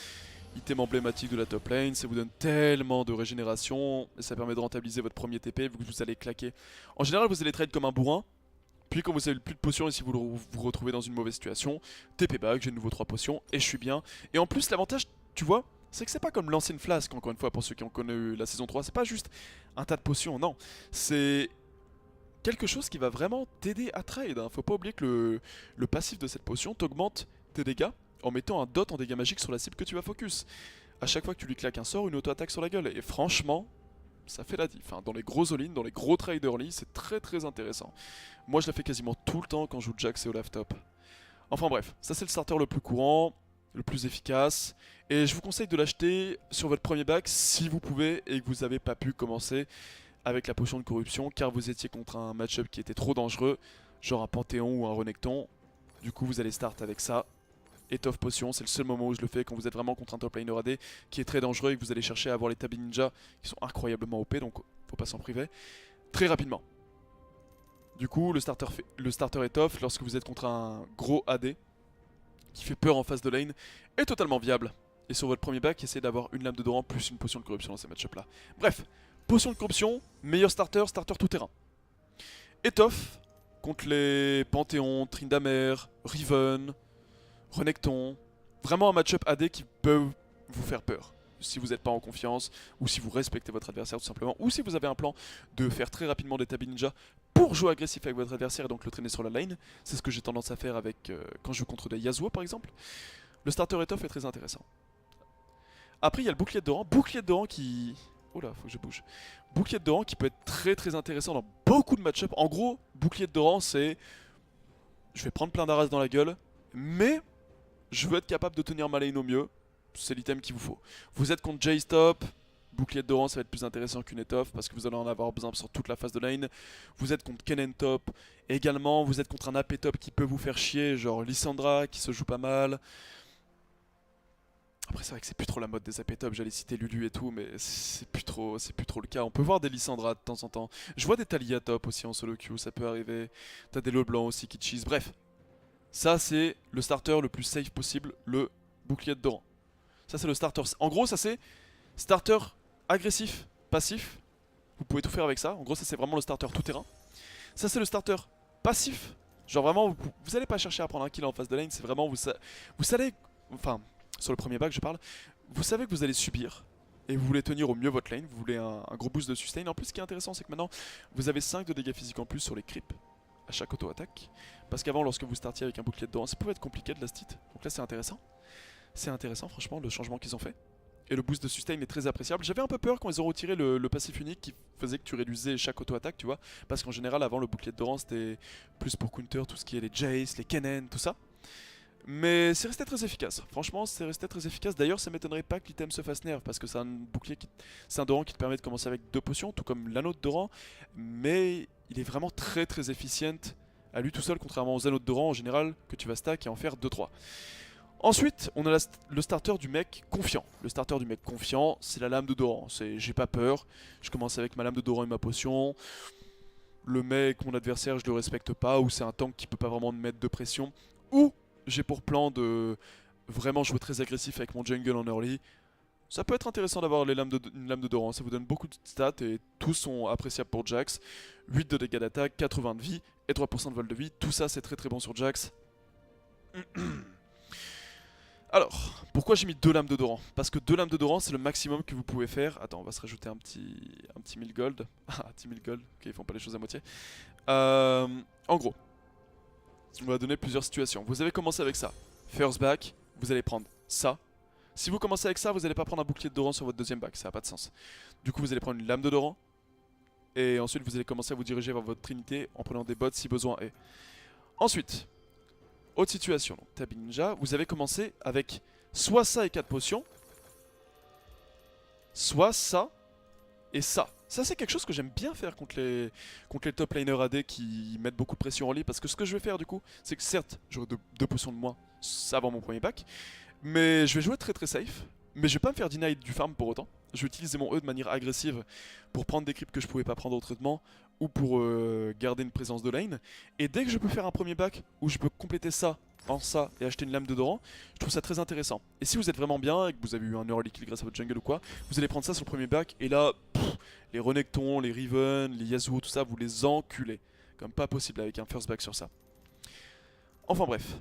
item emblématique de la top lane. Ça vous donne tellement de régénération et ça permet de rentabiliser votre premier TP vu que vous allez claquer. En général, vous allez trade comme un bourrin. Puis quand vous avez plus de potions et si vous vous retrouvez dans une mauvaise situation, TP back, j'ai de nouveau 3 potions et je suis bien. Et en plus, l'avantage, tu vois, c'est que c'est pas comme l'ancienne flasque, encore une fois, pour ceux qui ont connu la saison 3, c'est pas juste un tas de potions, non. C'est quelque chose qui va vraiment t'aider à trade. Hein. Faut pas oublier que le passif de cette potion t'augmente tes dégâts en mettant un dot en dégâts magiques sur la cible que tu vas focus. À chaque fois que tu lui claques un sort, une auto-attaque sur la gueule. Et franchement, ça fait la diff. Hein. Dans les gros all-in, dans les gros trade early, c'est très intéressant. Moi, je la fais quasiment tout le temps quand je joue Jax et Olaf top. Enfin bref, ça c'est le starter le plus courant, le plus efficace. Et je vous conseille de l'acheter sur votre premier back si vous pouvez et que vous n'avez pas pu commencer avec la potion de corruption car vous étiez contre un match-up qui était trop dangereux, genre un Panthéon ou un Renekton. Du coup, vous allez start avec ça. Étoffe potion, c'est le seul moment où je le fais quand vous êtes vraiment contre un top laner AD qui est très dangereux et que vous allez chercher à avoir les tabis ninja qui sont incroyablement OP, donc faut pas s'en priver. Très rapidement. Du coup, le starter étoffe lorsque vous êtes contre un gros AD qui fait peur en face de lane est totalement viable. Et sur votre premier back, essayez d'avoir une lame de Doran plus une potion de corruption dans ces match-up là. Bref, potion de corruption, meilleur starter tout terrain. Étoffe contre les Panthéon, Tryndamere, Riven, Renekton. Vraiment un match-up AD qui peut vous faire peur. Si vous n'êtes pas en confiance, ou si vous respectez votre adversaire tout simplement, ou si vous avez un plan de faire très rapidement des tabis ninja pour jouer agressif avec votre adversaire et donc le traîner sur la lane. C'est ce que j'ai tendance à faire avec quand je joue contre des Yasuo par exemple. Le starter étoffe est très intéressant. Après il y a le bouclier de Doran qui... Oh là, faut que je bouge. Bouclier de Doran qui peut être très intéressant dans beaucoup de match-up. En gros, bouclier de Doran c'est... Je vais prendre plein d'arras dans la gueule, mais je veux être capable de tenir ma lane au mieux. C'est l'item qu'il vous faut. Vous êtes contre J-Stop, bouclier de Doran ça va être plus intéressant qu'une étoffe parce que vous allez en avoir besoin sur toute la phase de lane. Vous êtes contre Kennen top également, vous êtes contre un AP top qui peut vous faire chier, genre Lissandra qui se joue pas mal. Après c'est vrai que c'est plus trop la mode des AP top, j'allais citer Lulu et tout, mais c'est plus trop le cas. On peut voir des Lissandra de temps en temps. Je vois des Talia top aussi en solo queue, ça peut arriver. T'as des Leblanc aussi qui cheese, bref. Ça c'est le starter le plus safe possible, le bouclier de Doran. Ça c'est le starter. En gros ça c'est starter agressif, passif. Vous pouvez tout faire avec ça. En gros ça c'est vraiment le starter tout terrain. Ça c'est le starter passif. Genre vraiment vous allez pas chercher à prendre un kill en face de lane. C'est vraiment vous savez. Enfin sur le premier back je parle. Vous savez que vous allez subir. Et vous voulez tenir au mieux votre lane. Vous voulez un gros boost de sustain. En plus ce qui est intéressant c'est que maintenant vous avez 5 de dégâts physiques en plus sur les creeps à chaque auto-attaque. Parce qu'avant lorsque vous startiez avec un bouclier de Doran ça pouvait être compliqué de last hit. Donc là c'est intéressant. C'est intéressant franchement le changement qu'ils ont fait. Et le boost de sustain est très appréciable. J'avais un peu peur quand ils ont retiré le passif unique qui faisait que tu réduisais chaque auto-attaque, tu vois. Parce qu'en général avant le bouclier de Doran c'était plus pour counter tout ce qui est les Jace, les Kennen, tout ça. Mais c'est resté très efficace. Franchement, c'est resté très efficace. D'ailleurs, ça m'étonnerait pas que l'item se fasse nerf parce que c'est un bouclier c'est un Doran qui te permet de commencer avec 2 potions, tout comme l'anneau de Doran. Mais il est vraiment très très efficient à lui tout seul, contrairement aux anneaux de Doran en général que tu vas stack et en faire 2-3. Ensuite, on a le starter du mec confiant. Le starter du mec confiant, c'est la lame de Doran. C'est j'ai pas peur, je commence avec ma lame de Doran et ma potion. Le mec, mon adversaire, je le respecte pas, ou c'est un tank qui peut pas vraiment me mettre de pression, ou j'ai pour plan de vraiment jouer très agressif avec mon jungle en early. Ça peut être intéressant d'avoir une lame de Doran, ça vous donne beaucoup de stats et tous sont appréciables pour Jax. 8 de dégâts d'attaque, 80 de vie et 3% de vol de vie, tout ça c'est très très bon sur Jax. Alors, pourquoi j'ai mis 2 lames de Doran? Parce que 2 lames de Doran c'est le maximum que vous pouvez faire. Attends, on va se rajouter un petit 1000 gold. Ah, 10 000 gold, ok, ils font pas les choses à moitié. En gros, on va donner plusieurs situations. Vous avez commencé avec ça. First back, vous allez prendre ça. Si vous commencez avec ça, vous n'allez pas prendre un bouclier de Doran sur votre deuxième back, ça n'a pas de sens. Du coup, vous allez prendre une lame de Doran. Et ensuite, vous allez commencer à vous diriger vers votre trinité en prenant des bots si besoin est. Ensuite, autre situation. Donc, Tabi Ninja, vous avez commencé avec soit ça et 4 potions, soit ça et ça. Ça c'est quelque chose que j'aime bien faire contre les top laners AD qui mettent beaucoup de pression en lit. Parce que ce que je vais faire du coup, c'est que certes j'aurai 2 potions de moins avant mon premier pack, mais je vais jouer très très safe. Mais je vais pas me faire deny du farm pour autant. Je vais utiliser mon E de manière agressive pour prendre des creeps que je pouvais pas prendre autrement, ou pour garder une présence de lane. Et dès que je peux faire un premier back où je peux compléter ça en ça et acheter une lame de Doran, je trouve ça très intéressant. Et si vous êtes vraiment bien et que vous avez eu un early kill grâce à votre jungle ou quoi, vous allez prendre ça sur le premier back et là, les Renekton, les Riven, les Yasuo, tout ça, vous les enculez. Comme pas possible avec un first back sur ça. Enfin bref.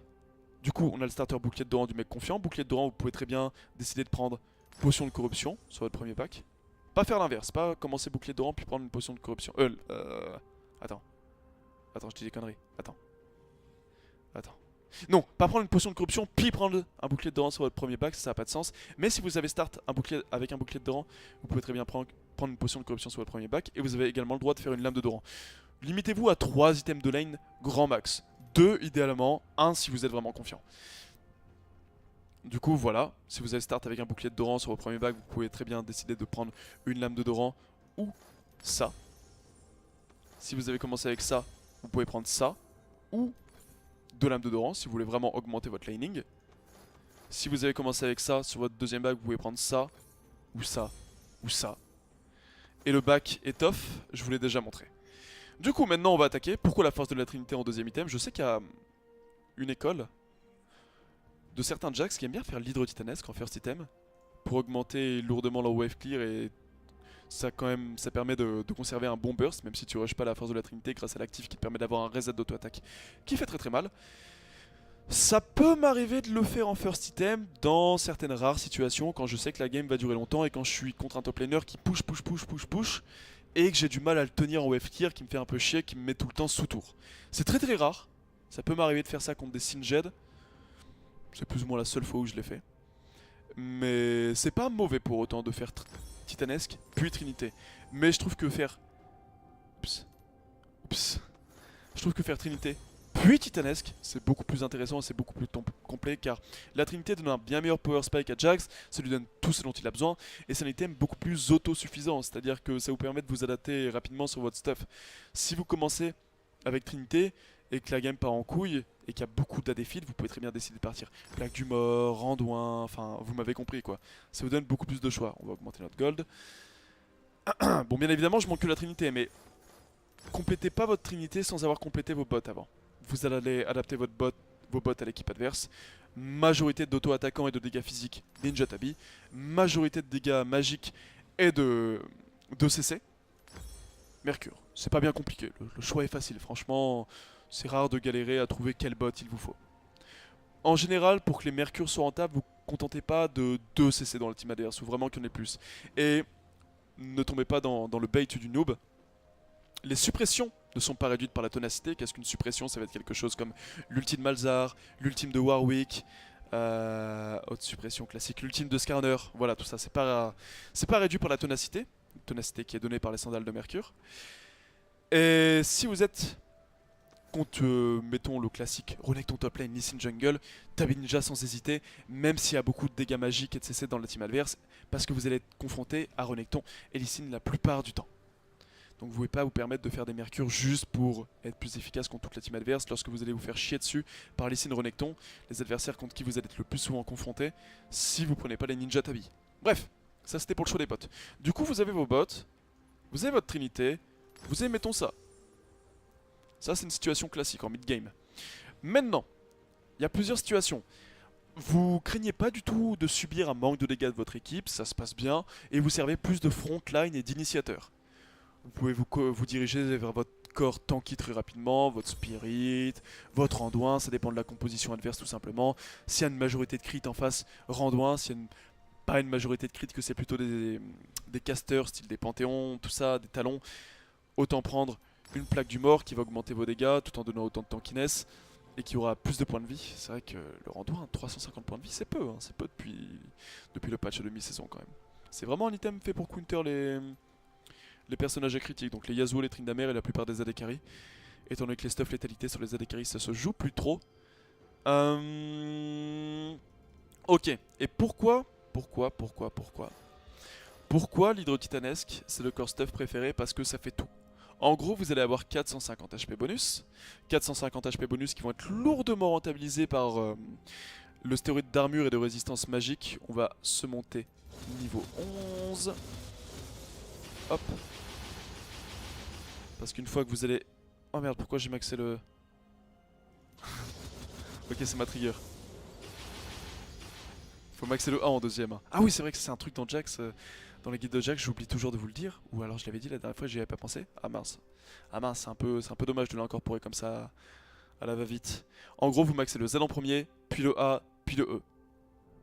Du coup, on a le starter bouclier de Doran du mec confiant. Bouclier de Doran, vous pouvez très bien décider de prendre potion de corruption sur votre premier pack. Pas faire l'inverse, pas commencer bouclier de Doran puis prendre une potion de corruption. Attends. Attends, je dis des conneries. Attends. Non, pas prendre une potion de corruption puis prendre un bouclier de Doran sur votre premier pack, ça n'a pas de sens. Mais si vous avez start avec un bouclier de Doran, vous pouvez très bien prendre une potion de corruption sur votre premier pack. Et vous avez également le droit de faire une lame de Doran. Limitez-vous à 3 items de lane grand max. 2 idéalement, 1 si vous êtes vraiment confiant. Du coup voilà, si vous avez start avec un bouclier de Doran sur votre premier pack, vous pouvez très bien décider de prendre une lame de Doran ou ça. Si vous avez commencé avec ça, vous pouvez prendre ça ou 2 lames de Doran si vous voulez vraiment augmenter votre laning. Si vous avez commencé avec ça sur votre deuxième back, vous pouvez prendre ça ou ça ou ça. Et le back étoffe, je vous l'ai déjà montré. Du coup maintenant on va attaquer. Pourquoi la force de la trinité en deuxième item? Je sais qu'il y a une école de certains Jax qui aiment bien faire l'hydre titanesque en first item pour augmenter lourdement leur wave clear et ça permet de conserver un bon burst même si tu rushes pas la force de la trinité grâce à l'actif qui te permet d'avoir un reset d'auto-attaque qui fait très très mal. Ça peut m'arriver de le faire en first item dans certaines rares situations quand je sais que la game va durer longtemps et quand je suis contre un top laner qui push et que j'ai du mal à le tenir en wave clear, qui me fait un peu chier, qui me met tout le temps sous tour. C'est très très rare, ça peut m'arriver de faire ça contre des Singed. C'est plus ou moins la seule fois où je l'ai fait. Mais c'est pas mauvais pour autant de faire titanesque puis trinité. Mais je trouve que faire... Je trouve que faire trinité puis titanesque, c'est beaucoup plus intéressant et c'est beaucoup plus complet car la trinité donne un bien meilleur power spike à Jax, ça lui donne tout ce dont il a besoin et c'est un item beaucoup plus autosuffisant, c'est-à-dire que ça vous permet de vous adapter rapidement sur votre stuff. Si vous commencez avec trinité et que la game part en couille et qu'il y a beaucoup d'AD feed, vous pouvez très bien décider de partir Plaque du Mort, Randouin, enfin vous m'avez compris quoi. Ça vous donne beaucoup plus de choix. On va augmenter notre gold. Bon bien évidemment je manque que la trinité mais complétez pas votre trinité sans avoir complété vos bots avant. Vous allez adapter vos bots à l'équipe adverse. Majorité d'auto-attaquants et de dégâts physiques, Ninja Tabi. Majorité de dégâts magiques et de CC. Mercure. C'est pas bien compliqué, le choix est facile. Franchement, c'est rare de galérer à trouver quel bot il vous faut. En général, pour que les Mercures soient rentables, vous ne contentez pas de 2 CC dans le team adverse, ou vraiment qu'il y en ait plus. Et ne tombez pas dans le bait du noob. Les suppressions ne sont pas réduites par la ténacité. Qu'est-ce qu'une suppression? Ça va être quelque chose comme l'ultime de Malzahar, l'ultime de Warwick, autre suppression classique, l'ultime de Skarner. Voilà, tout ça, c'est pas réduit par la ténacité. Ténacité qui est donnée par les sandales de Mercure. Et si vous êtes contre, mettons le classique, Renekton ton top lane, Lee Sin jungle, Tabi Ninja sans hésiter, même s'il y a beaucoup de dégâts magiques, etc. dans la team adverse, parce que vous allez être confronté à Renekton et Lee Sin la plupart du temps. Donc vous ne pouvez pas vous permettre de faire des mercures juste pour être plus efficace contre toute la team adverse. Lorsque vous allez vous faire chier dessus par Lee Sin Renekton, les adversaires contre qui vous allez être le plus souvent confronté, si vous prenez pas les ninja Tabi. Bref, ça c'était pour le choix des bots. Du coup vous avez vos bots, vous avez votre trinité, vous avez mettons ça. Ça c'est une situation classique en mid-game. Maintenant, il y a plusieurs situations. Vous craignez pas du tout de subir un manque de dégâts de votre équipe, ça se passe bien, et vous servez plus de frontline et d'initiateur. Vous pouvez vous diriger vers votre corps tanky très rapidement, votre spirit, votre randouin, ça dépend de la composition adverse tout simplement. S'il y a une majorité de crit en face, randouin, s'il y a pas une majorité de crit, que c'est plutôt des casters, style des panthéons, tout ça, des talons, autant prendre une plaque du mort qui va augmenter vos dégâts tout en donnant autant de tankiness et qui aura plus de points de vie. C'est vrai que le randouin, 350 points de vie, c'est peu, hein, c'est peu depuis le patch de mi-saison quand même. C'est vraiment un item fait pour counter les personnages à critique, donc les Yasuo, les Tryndamere et la plupart des AD carry. Étant donné que les stuff létalité sur les AD carry ça se joue plus trop. Ok, et pourquoi l'hydro-titanesque c'est le core stuff préféré? Parce que ça fait tout. En gros vous allez avoir 450 HP bonus. 450 HP bonus qui vont être lourdement rentabilisés par le stéroïde d'armure et de résistance magique. On va se monter niveau 11. Hop. Parce qu'une fois que vous allez... Oh merde, pourquoi j'ai maxé le... Ok, c'est ma trigger. Faut maxer le 1 en deuxième. Ah oui, c'est vrai que c'est un truc dans Jax, dans les guides de Jax, j'oublie toujours de vous le dire. Ou alors je l'avais dit la dernière fois, j'y avais pas pensé. Ah mince. Ah mince, c'est un peu dommage de l'incorporer comme ça à la va-vite. En gros, vous maxez le Z en premier, puis le A, puis le E.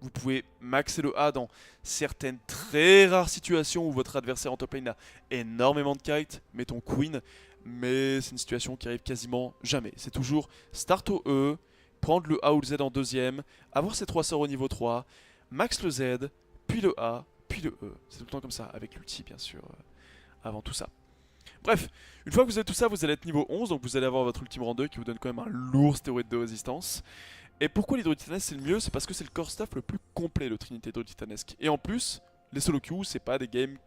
Vous pouvez maxer le A dans certaines très rares situations où votre adversaire en top lane a énormément de kite, mettons Queen, mais c'est une situation qui arrive quasiment jamais. C'est toujours start au E, prendre le A ou le Z en deuxième, avoir ses 3 sorts au niveau 3, max le Z, puis le A, puis le E. C'est tout le temps comme ça, avec l'ulti bien sûr, avant tout ça. Bref, une fois que vous avez tout ça, vous allez être niveau 11, donc vous allez avoir votre ultime rang 2 qui vous donne quand même un lourd stéroïde de résistance. Et pourquoi l'hydro-titanesque c'est le mieux? C'est parce que c'est le core staff le plus complet, le Trinité hydro-titanesque. Et en plus, les solo queues, c'est pas des games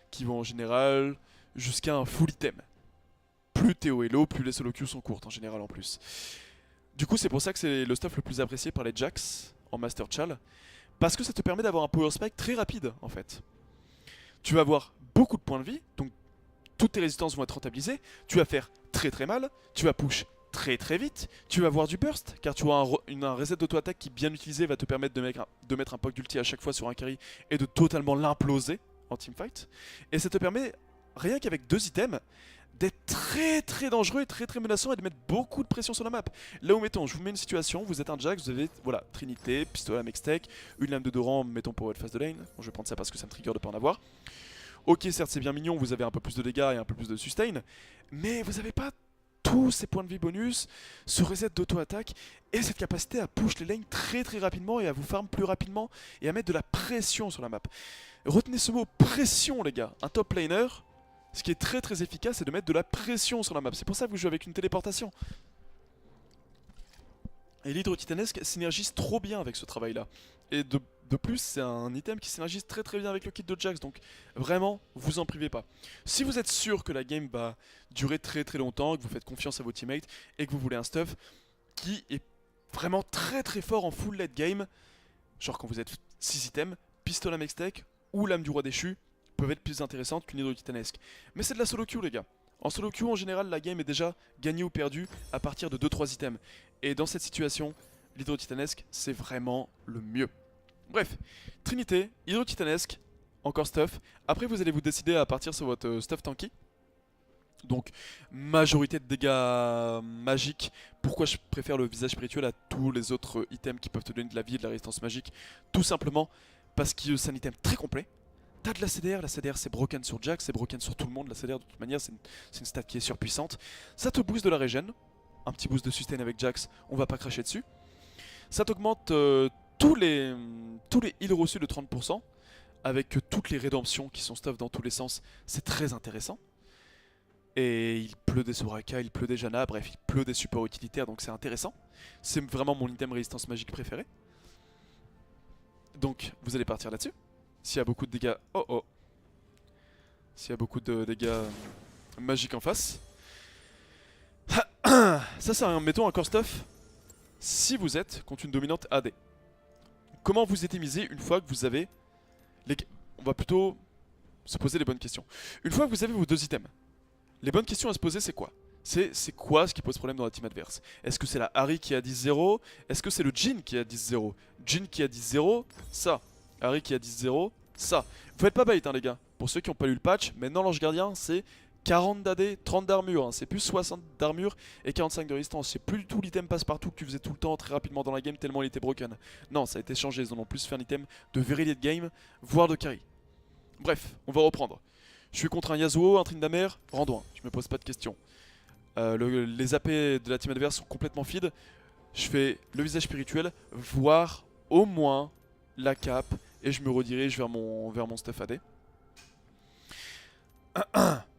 qui vont en général jusqu'à un full item. Plus t'es haut et low, plus les solo queues sont courtes en général en plus. Du coup, c'est pour ça que c'est le stuff le plus apprécié par les Jax en Master Chal. Parce que ça te permet d'avoir un power spike très rapide en fait. Tu vas avoir beaucoup de points de vie, donc toutes tes résistances vont être rentabilisées. Tu vas faire très très mal, tu vas push très très vite, tu vas avoir du burst, car tu auras un reset d'auto-attaque qui bien utilisé va te permettre de mettre un poke d'ulti à chaque fois sur un carry et de totalement l'imploser en teamfight. Et ça te permet, rien qu'avec 2 items, d'être très très dangereux et très très menaçant et de mettre beaucoup de pression sur la map. Là où mettons, je vous mets une situation, vous êtes un Jax, vous avez voilà, Trinité, pistolet à Mextech, une lame de Doran, mettons pour votre phase de lane. Bon, je vais prendre ça parce que ça me trigger de pas en avoir. Ok, certes c'est bien mignon, vous avez un peu plus de dégâts et un peu plus de sustain, mais vous avez pas tous ces points de vie bonus, ce reset d'auto-attaque et cette capacité à push les lanes très très rapidement et à vous farm plus rapidement et à mettre de la pression sur la map. Retenez ce mot pression les gars, un top laner, ce qui est très très efficace c'est de mettre de la pression sur la map, c'est pour ça que vous jouez avec une téléportation. Et l'hydro-titanesque synergise trop bien avec ce travail là. Et de plus, c'est un item qui synergise très très bien avec le kit de Jax, donc vraiment, vous en privez pas. Si vous êtes sûr que la game va durer très très longtemps, que vous faites confiance à vos teammates et que vous voulez un stuff qui est vraiment très très fort en full late game, genre quand vous êtes 6 items, pistolet à Mextech ou lame du roi déchu peuvent être plus intéressantes qu'une hydro-titanesque. Mais c'est de la solo queue les gars. En solo queue en général la game est déjà gagnée ou perdue à partir de 2-3 items. Et dans cette situation, l'hydro-titanesque c'est vraiment le mieux. Bref, Trinité, hydro-titanesque, encore stuff. Après vous allez vous décider à partir sur votre stuff tanky. Donc majorité de dégâts magiques. Pourquoi je préfère le visage spirituel à tous les autres items qui peuvent te donner de la vie et de la résistance magique? Tout simplement parce que c'est un item très complet. T'as de la CDR c'est broken sur Jax, c'est broken sur tout le monde, la CDR de toute manière c'est une stat qui est surpuissante. Ça te booste de la régène, un petit boost de sustain avec Jax, on va pas cracher dessus. Ça t'augmente tous les heals reçus de 30%, avec toutes les rédemptions qui sont stuff dans tous les sens, c'est très intéressant. Et il pleut des Soraka, il pleut des Janna, bref, il pleut des supports utilitaires, donc c'est intéressant. C'est vraiment mon item résistance magique préféré. Donc, vous allez partir là-dessus. S'il y a beaucoup de dégâts... Oh oh. S'il y a beaucoup de dégâts magiques en face. Ça, c'est mettons un core stuff. Si vous êtes contre une dominante AD. Comment vous étémisez une fois que vous avez... On va plutôt se poser les bonnes questions. Une fois que vous avez vos deux items, les bonnes questions à se poser, c'est quoi? C'est quoi ce qui pose problème dans la team adverse? Est-ce que c'est la Ahri qui a 10-0? Est-ce que c'est le Jhin qui a 10-0? Jhin qui a 10-0, ça. Ahri qui a 10-0, ça. Vous faites pas bait, hein, les gars. Pour ceux qui n'ont pas lu le patch, maintenant l'ange gardien, c'est 40 d'AD, 30 d'armure. Hein. C'est plus 60 d'armure et 45 de résistance. C'est plus du tout l'item passe-partout que tu faisais tout le temps très rapidement dans la game tellement il était broken. Non, ça a été changé. Ils en ont plus fait un item de very late game, voire de carry. Bref, on va reprendre. Je suis contre un Yasuo, un Tryndamere, Randuin. Je me pose pas de questions. Les AP de la team adverse sont complètement feed. Je fais le visage spirituel, voire au moins la cape, et je me redirige vers mon stuff AD.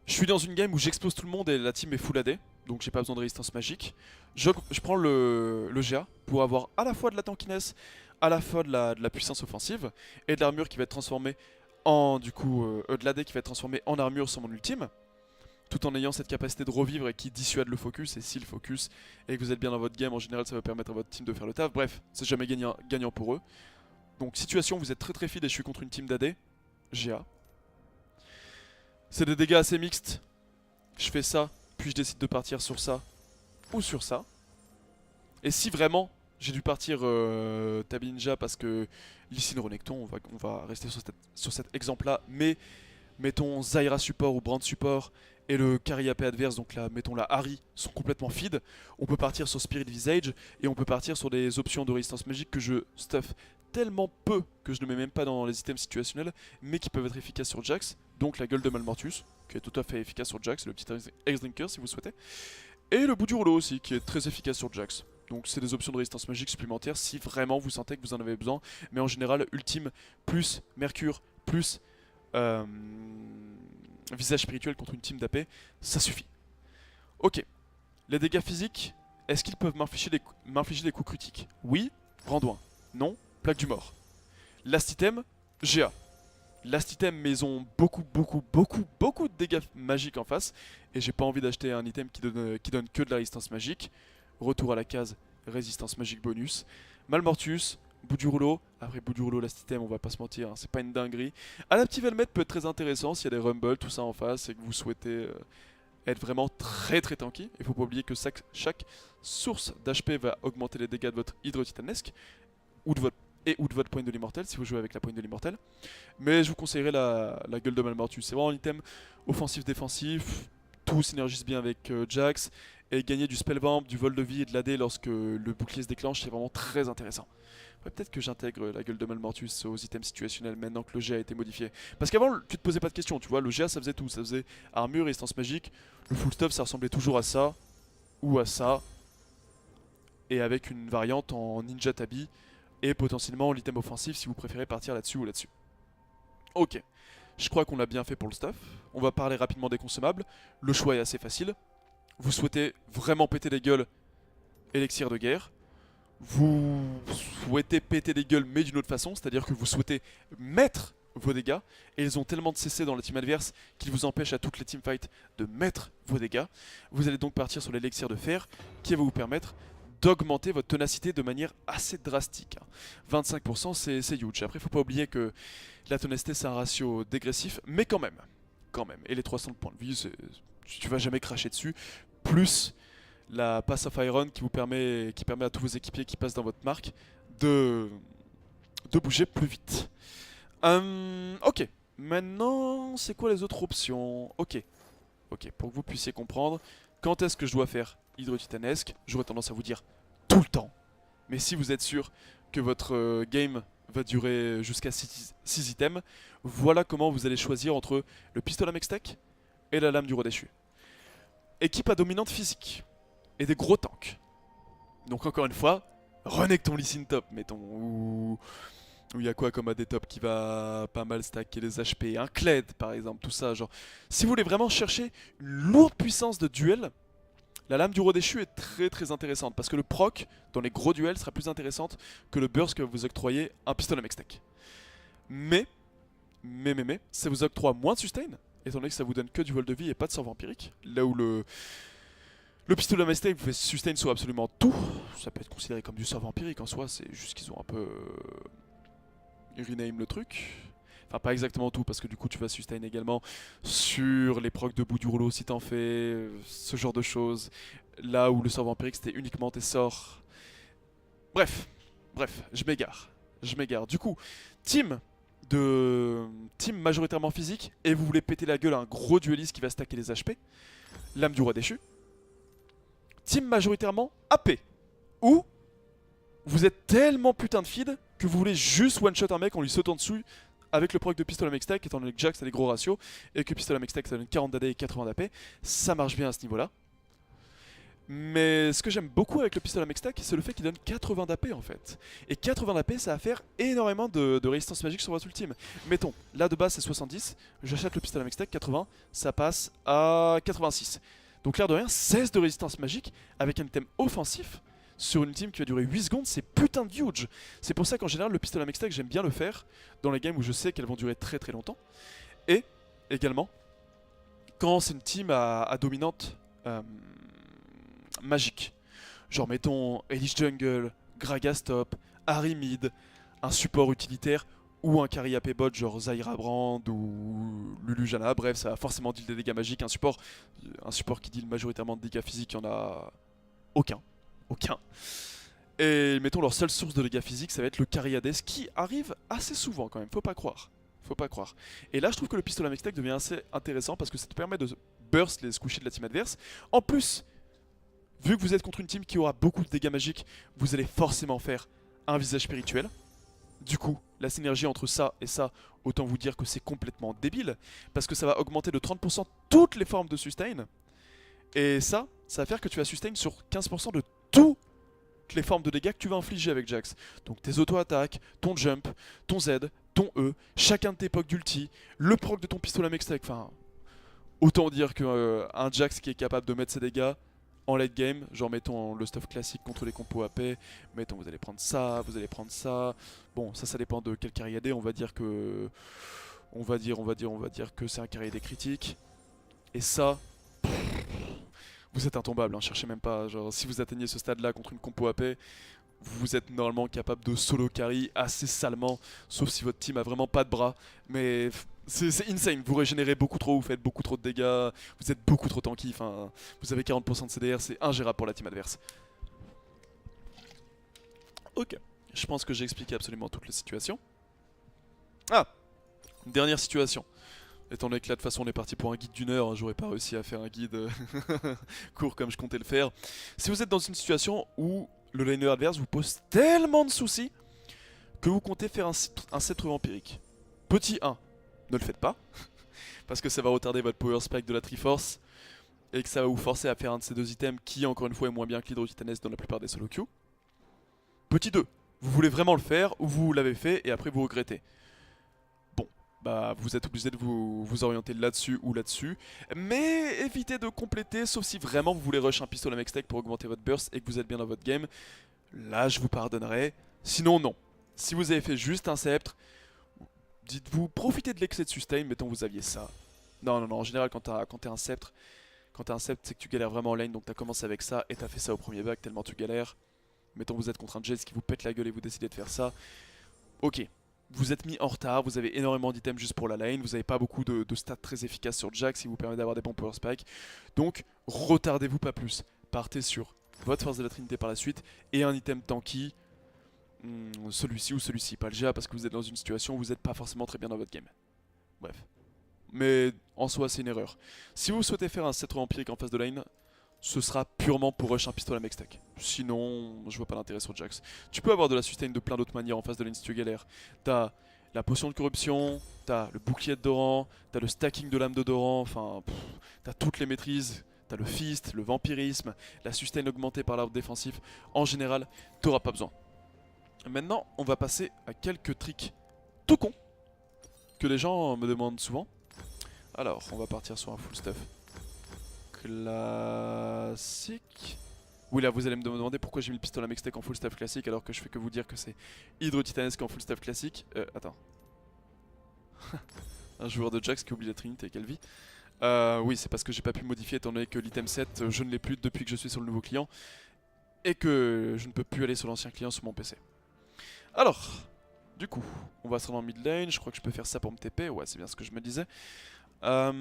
Je suis dans une game où j'explose tout le monde et la team est full AD, donc j'ai pas besoin de résistance magique. Je prends le GA pour avoir à la fois de la tankiness, à la fois de la puissance offensive, et de l'armure qui va être transformée en, du coup, de l'AD qui va être transformée en armure sur mon ultime. Tout en ayant cette capacité de revivre et qui dissuade le focus. Et si le focus et que vous êtes bien dans votre game, en général ça va permettre à votre team de faire le taf. Bref, c'est jamais gagnant pour eux. Donc situation, vous êtes très feed et je suis contre une team d'AD. GA. C'est des dégâts assez mixtes. Je fais ça, puis je décide de partir sur ça ou sur ça. Et si vraiment j'ai dû partir Tabi Ninja parce que Lee Sin Renekton, on va rester sur cet exemple là, mais mettons Zyra support ou Brand support et le carry AP adverse, donc là, mettons la Ahri, sont complètement feed. On peut partir sur Spirit Visage et on peut partir sur des options de résistance magique que je stuff tellement peu que je ne mets même pas dans les items situationnels, mais qui peuvent être efficaces sur Jax. Donc la gueule de Malmortius, qui est tout à fait efficace sur Jax, le petit X-Drinker si vous souhaitez. Et le bout du rouleau aussi, qui est très efficace sur Jax. Donc c'est des options de résistance magique supplémentaires si vraiment vous sentez que vous en avez besoin. Mais en général, ultime plus Mercure plus visage spirituel contre une team d'AP, ça suffit. Ok, les dégâts physiques, est-ce qu'ils peuvent m'infliger des coups critiques? Oui, Randuin. Non, plaque du mort. Last item, GA. Last item, mais ils ont beaucoup de dégâts magiques en face. Et j'ai pas envie d'acheter un item qui donne que de la résistance magique. Retour à la case, résistance magique bonus. Malmortius, bout du rouleau. Après bout du rouleau, last item, on va pas se mentir, hein, c'est pas une dinguerie. Adaptive Helmet peut être très intéressant s'il y a des rumbles, tout ça en face, et que vous souhaitez être vraiment très tanky. Il faut pas oublier que chaque source d'HP va augmenter les dégâts de votre hydre titanesque, ou de votre pointe de l'immortel, si vous jouez avec la pointe de l'immortel. Mais je vous conseillerais la gueule de Malmortius. C'est vraiment un item offensif-défensif, tout synergise bien avec Jax, et gagner du spellvamp, du vol de vie et de l'AD lorsque le bouclier se déclenche, c'est vraiment très intéressant. Ouais, peut-être que j'intègre la gueule de Malmortius aux items situationnels maintenant que le GA a été modifié. Parce qu'avant, tu te posais pas de questions, tu vois, le GA ça faisait tout, ça faisait armure, résistance magique, le full stuff ça ressemblait toujours à ça, ou à ça, et avec une variante en Ninja Tabi, et potentiellement l'item offensif si vous préférez partir là-dessus ou là-dessus. Ok, je crois qu'on l'a bien fait pour le stuff, on va parler rapidement des consommables, le choix est assez facile. Vous souhaitez vraiment péter les gueules, élixir de guerre. Vous souhaitez péter des gueules mais d'une autre façon, c'est-à-dire que vous souhaitez mettre vos dégâts, et ils ont tellement de CC dans la team adverse qu'ils vous empêchent à toutes les teamfights de mettre vos dégâts. Vous allez donc partir sur l'élixir de fer qui va vous permettre d'augmenter votre ténacité de manière assez drastique. 25% c'est huge. Après il faut pas oublier que la ténacité c'est un ratio dégressif, mais quand même. Et les 300 points de vie, tu vas jamais cracher dessus. Plus la Pass of Iron qui permet à tous vos équipiers qui passent dans votre marque de bouger plus vite. Ok, maintenant c'est quoi les autres options? Ok, pour que vous puissiez comprendre, quand est-ce que je dois faire hydre titanesque, j'aurais tendance à vous dire tout le temps. Mais si vous êtes sûr que votre game va durer jusqu'à 6 items, voilà comment vous allez choisir entre le pistolet Mextech et la lame du roi déchu. Équipe à dominante physique et des gros tanks. Donc encore une fois, Renekton Lee Sin top, mettons, Où il y a quoi comme AD top qui va pas mal stacker les HP, un Kled par exemple, tout ça. Genre, si vous voulez vraiment chercher une lourde puissance de duel, la lame du roi déchu est très très intéressante parce que le proc dans les gros duels sera plus intéressante que le burst que vous octroyez un pistolet mextech. Mais, ça vous octroie moins de sustain, étant donné que ça vous donne que du vol de vie et pas de sort vampirique. Là où le pistolet mextech vous fait sustain sur absolument tout, ça peut être considéré comme du sort vampirique en soi, c'est juste qu'ils ont un peu rename le truc. Enfin, pas exactement tout, parce que du coup, tu vas sustain également sur les procs de bout du rouleau si t'en fais, ce genre de choses. Là où le sort vampirique, c'était uniquement tes sorts. Bref, je m'égare. Je m'égare. Du coup, team majoritairement physique, et vous voulez péter la gueule à un gros dueliste qui va stacker les HP. Lame du roi déchu. Team majoritairement AP, où vous êtes tellement putain de feed que vous voulez juste one-shot un mec en lui sautant dessus avec le proc de pistolet mextech, étant donné que Jax a des gros ratios, et que pistolet mextech ça donne 40 d'AD et 80 d'AP, ça marche bien à ce niveau-là. Mais ce que j'aime beaucoup avec le pistolet mextech, c'est le fait qu'il donne 80 d'AP en fait. Et 80 d'AP, ça va faire énormément de résistance magique sur votre ultime. Mettons, là de base c'est 70, j'achète le pistolet mextech, 80, ça passe à 86. Donc l'air de rien, 16 de résistance magique avec un item offensif sur une team qui va durer 8 secondes, c'est putain de huge. C'est pour ça qu'en général le pistolet mextech j'aime bien le faire dans les games où je sais qu'elles vont durer très très longtemps. Et également, quand c'est une team à dominante magique, genre mettons Elish Jungle, Gragas top, Harry mid, un support utilitaire ou un carry AP bot genre Zyra Brand ou Lulu Jana, bref ça va forcément deal des dégâts magiques, un support qui deal majoritairement de dégâts physiques, il y en a aucun. Et mettons leur seule source de dégâts physiques, ça va être le carry Hades qui arrive assez souvent quand même, faut pas croire. Et là je trouve que le pistolet mextech devient assez intéressant parce que ça te permet de burst les squishies de la team adverse. En plus, vu que vous êtes contre une team qui aura beaucoup de dégâts magiques, vous allez forcément faire un visage spirituel. Du coup, la synergie entre ça et ça, autant vous dire que c'est complètement débile, parce que ça va augmenter de 30% toutes les formes de sustain. Et ça va faire que tu vas sustain sur 15% de toutes les formes de dégâts que tu vas infliger avec Jax. Donc tes auto-attaques, ton jump, ton Z, ton E, chacun de tes pocs d'ulti, le proc de ton pistolet mextech, enfin... Autant dire qu'un Jax qui est capable de mettre ses dégâts en late game, genre mettons le stuff classique contre les compos AP, mettons vous allez prendre ça, vous allez prendre ça. Bon, ça dépend de quel carry AD, on va dire que... On va dire que c'est un carry AD critique. Et ça... Vous êtes intombable, hein, cherchez même pas. Genre, si vous atteignez ce stade-là contre une compo AP, vous êtes normalement capable de solo carry assez salement, sauf si votre team a vraiment pas de bras. Mais c'est insane, vous régénérez beaucoup trop, vous faites beaucoup trop de dégâts, vous êtes beaucoup trop tanky, enfin, vous avez 40% de CDR, c'est ingérable pour la team adverse. Ok, je pense que j'ai expliqué absolument toute la situation. Ah, une dernière situation. Étant donné que là de toute façon on est parti pour un guide d'1 heure, hein, j'aurais pas réussi à faire un guide court comme je comptais le faire. Si vous êtes dans une situation où le laner adverse vous pose tellement de soucis que vous comptez faire un sceptre vampirique. Petit 1, ne le faites pas, parce que ça va retarder votre power spike de la Triforce, et que ça va vous forcer à faire un de ces deux items qui encore une fois est moins bien que l'hydro-titanesque dans la plupart des solo queues. Petit 2, vous voulez vraiment le faire, ou vous l'avez fait et après vous regrettez. Bon, bah vous êtes obligé de vous orienter là-dessus ou là-dessus, mais évitez de compléter, sauf si vraiment vous voulez rush un pistolet mextech pour augmenter votre burst et que vous êtes bien dans votre game. Là je vous pardonnerai, sinon non. Si vous avez fait juste un sceptre, dites-vous, profitez de l'excès de sustain, mettons vous aviez ça. Non, en général quand t'es un sceptre, c'est que tu galères vraiment en lane, donc t'as commencé avec ça et t'as fait ça au premier bac tellement tu galères. Mettons vous êtes contre un Jace qui vous pète la gueule et vous décidez de faire ça. Ok, vous êtes mis en retard, vous avez énormément d'items juste pour la lane, vous n'avez pas beaucoup de stats très efficaces sur Jax qui vous permet d'avoir des bons power spikes. Donc retardez-vous pas plus, partez sur votre force de la trinité par la suite et un item tanky. Celui-ci ou celui-ci, pas le GA parce que vous êtes dans une situation où vous n'êtes pas forcément très bien dans votre game. Bref. Mais en soi c'est une erreur. Si vous souhaitez faire un sceptre vampirique en phase de lane, ce sera purement pour rush un pistolet mextech. Sinon, je vois pas l'intérêt sur Jax. Tu peux avoir de la sustain de plein d'autres manières en phase de lane si tu galères. T'as la potion de corruption, t'as le bouclier de Doran, t'as le stacking de l'âme de Doran, enfin, t'as toutes les maîtrises. T'as le fist, le vampirisme, la sustain augmentée par l'arbre défensif. En général, t'auras pas besoin. Maintenant, on va passer à quelques tricks tout cons que les gens me demandent souvent. Alors, on va partir sur un full stuff classique. Oui, là, vous allez me demander pourquoi j'ai mis le pistolet à mextech en full stuff classique alors que je fais que vous dire que c'est hydro-titanesque en full stuff classique. Attends. Un joueur de Jax qui oublie la Trinité, quelle vie. Oui, c'est parce que j'ai pas pu modifier étant donné que l'item 7, je ne l'ai plus depuis que je suis sur le nouveau client et que je ne peux plus aller sur l'ancien client sur mon PC. Alors, du coup, on va se rendre en mid lane, je crois que je peux faire ça pour me TP, ouais, c'est bien ce que je me disais. Un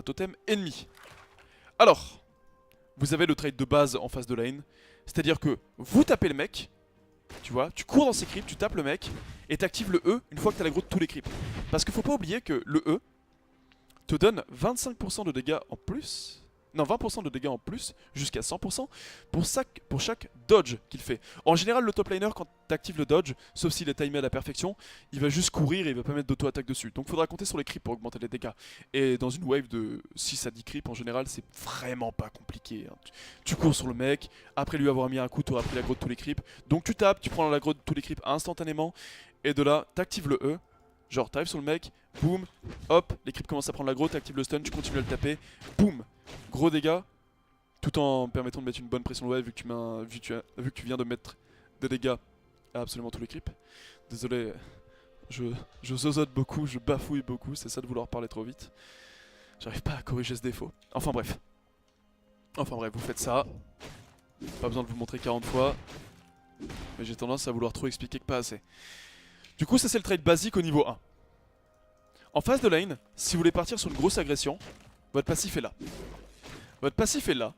totem ennemi. Alors, vous avez le trade de base en face de lane, c'est-à-dire que vous tapez le mec, tu vois, tu cours dans ses creeps, tu tapes le mec, et t'actives le E une fois que t'as l'aggro de tous les creeps. Parce qu'il faut pas oublier que le E te donne 25% de dégâts en plus, non 20% de dégâts en plus, jusqu'à 100% pour chaque dodge qu'il fait. En général, le top laner, quand t'actives le dodge, sauf s'il est timé à la perfection, il va juste courir et il va pas mettre d'auto-attaque dessus. Donc faudra compter sur les creeps pour augmenter les dégâts. Et dans une wave de 6 à 10 creeps, en général, c'est vraiment pas compliqué. Hein. Tu cours sur le mec, après lui avoir mis un coup, t'auras pris l'aggro de tous les creeps. Donc tu tapes, tu prends l'aggro de tous les creeps instantanément, et de là, t'actives le E. Genre, t'arrives sur le mec, boum, hop, les creeps commencent à prendre l'aggro, t'actives le stun, tu continues à le taper, boum, gros dégâts, tout en permettant de mettre une bonne pression de wave vu que tu viens de mettre des dégâts à absolument tous les creeps. Désolé, je zozote beaucoup, je bafouille beaucoup, c'est ça de vouloir parler trop vite. J'arrive pas à corriger ce défaut. Enfin bref, vous faites ça. Pas besoin de vous montrer 40 fois, mais j'ai tendance à vouloir trop expliquer que pas assez. Du coup, ça c'est le trade basique au niveau 1. En phase de lane, si vous voulez partir sur une grosse agression, votre passif est là. Votre passif est là.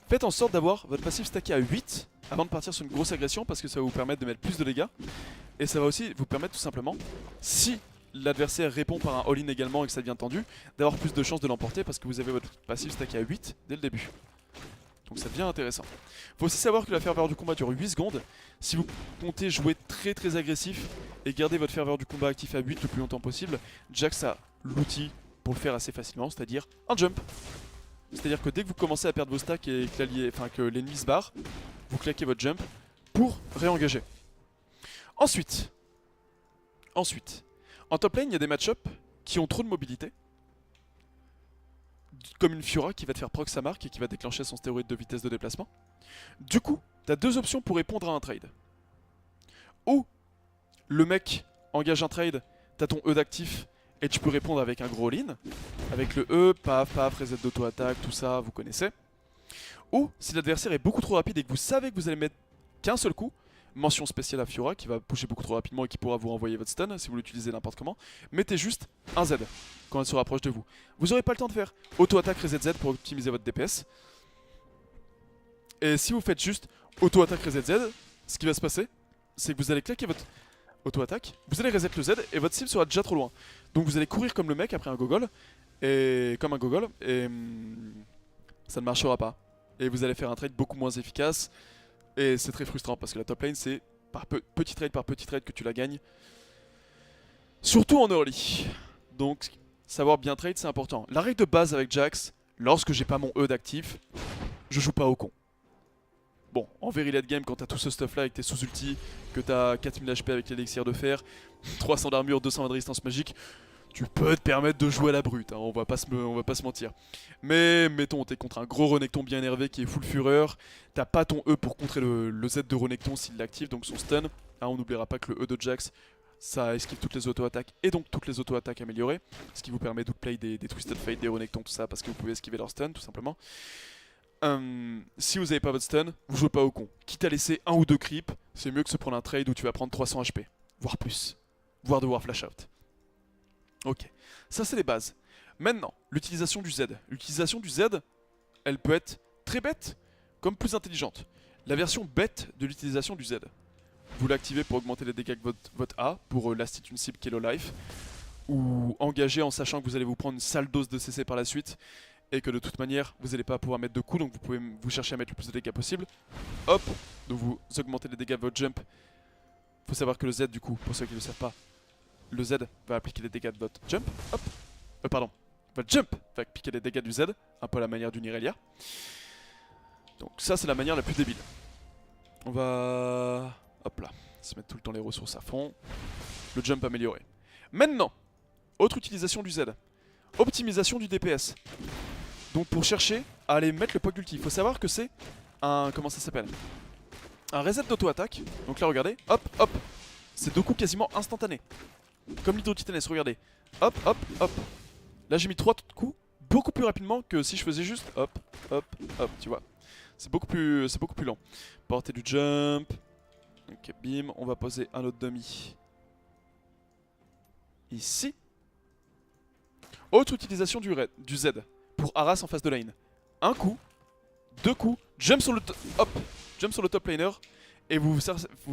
Faites en sorte d'avoir votre passif stacké à 8 avant de partir sur une grosse agression parce que ça va vous permettre de mettre plus de dégâts. Et ça va aussi vous permettre tout simplement, si l'adversaire répond par un all-in également et que ça devient tendu, d'avoir plus de chances de l'emporter parce que vous avez votre passif stacké à 8 dès le début. Donc ça devient intéressant. Faut aussi savoir que la ferveur du combat dure 8 secondes. Si vous comptez jouer très agressif et garder votre ferveur du combat actif à 8 le plus longtemps possible, Jax a l'outil pour le faire assez facilement, c'est-à-dire un jump. C'est-à-dire que dès que vous commencez à perdre vos stacks et que l'ennemi se barre, vous claquez votre jump pour réengager. Ensuite, en top lane, il y a des match-ups qui ont trop de mobilité. Comme une Fiora qui va te faire proc sa marque et qui va déclencher son stéroïde de vitesse de déplacement. Du coup, tu as deux options pour répondre à un trade. Ou le mec engage un trade, tu as ton E d'actif et tu peux répondre avec un gros all-in. Avec le E, paf, reset d'auto-attaque, tout ça, vous connaissez. Ou si l'adversaire est beaucoup trop rapide et que vous savez que vous allez mettre qu'un seul coup, mention spéciale à Fiora qui va pusher beaucoup trop rapidement et qui pourra vous renvoyer votre stun si vous l'utilisez n'importe comment. Mettez juste un Z quand elle se rapproche de vous. Vous n'aurez pas le temps de faire auto-attaque reset Z pour optimiser votre DPS. Et si vous faites juste auto-attaque reset Z, ce qui va se passer, c'est que vous allez claquer votre auto-attaque, vous allez reset le Z et votre cible sera déjà trop loin. Donc vous allez courir comme le mec après un gogol, et ça ne marchera pas. Et vous allez faire un trade beaucoup moins efficace. Et c'est très frustrant parce que la top lane c'est petit trade par petit trade que tu la gagnes. Surtout en early. Donc savoir bien trade c'est important. La règle de base avec Jax, lorsque j'ai pas mon E d'actif, je joue pas au con. Bon, en very late game quand t'as tout ce stuff là avec tes sous-ulti, que t'as 4000 HP avec l'élixir de fer, 300 d'armure, 220 de résistance magique, tu peux te permettre de jouer à la brute, hein, on va pas se mentir. Mais mettons, t'es contre un gros Renekton bien énervé qui est full fureur, t'as pas ton E pour contrer le Z de Renekton s'il l'active, donc son stun. Hein, on n'oubliera pas que le E de Jax, ça esquive toutes les auto-attaques et donc toutes les auto-attaques améliorées, ce qui vous permet d'outplay des Twisted Fate, des Renekton, tout ça, parce que vous pouvez esquiver leur stun tout simplement. Si vous avez pas votre stun, vous jouez pas au con. Quitte à laisser un ou deux creeps, c'est mieux que se prendre un trade où tu vas prendre 300 HP, voire plus, voire devoir flash out. Ok, ça c'est les bases. Maintenant, l'utilisation du Z. L'utilisation du Z, elle peut être très bête, comme plus intelligente. La version bête de l'utilisation du Z. Vous l'activez pour augmenter les dégâts avec votre A, pour last une cible qui est low life, ou engager en sachant que vous allez vous prendre une sale dose de CC par la suite, et que de toute manière, vous n'allez pas pouvoir mettre de coups, donc vous pouvez vous chercher à mettre le plus de dégâts possible. Hop, donc vous augmentez les dégâts de votre jump. Faut savoir que le Z, du coup, pour ceux qui ne le savent pas, le Z va appliquer les dégâts de votre jump. Hop. Pardon. Votre jump va appliquer les dégâts du Z, un peu à la manière d'une Irelia. Donc ça c'est la manière la plus débile. On va... Hop là, se mettre tout le temps les ressources à fond. Le jump amélioré. Maintenant, autre utilisation du Z. Optimisation du DPS. Donc pour chercher à aller mettre le POC d'ulti, il faut savoir que c'est un... Comment ça s'appelle? Un reset d'auto-attaque. Donc là regardez, hop, hop. C'est 2 coups quasiment instantanés. Comme l'hydro-titanès, regardez. Hop, hop, hop. Là j'ai mis 3 coups beaucoup plus rapidement que si je faisais juste hop, hop, hop, tu vois. C'est beaucoup plus lent. Portée du jump. Ok, bim, on va poser un autre dummy. Ici. Autre utilisation du Z. Pour harass en face de lane. Un coup, 2 coups, jump sur le top laner. Et vous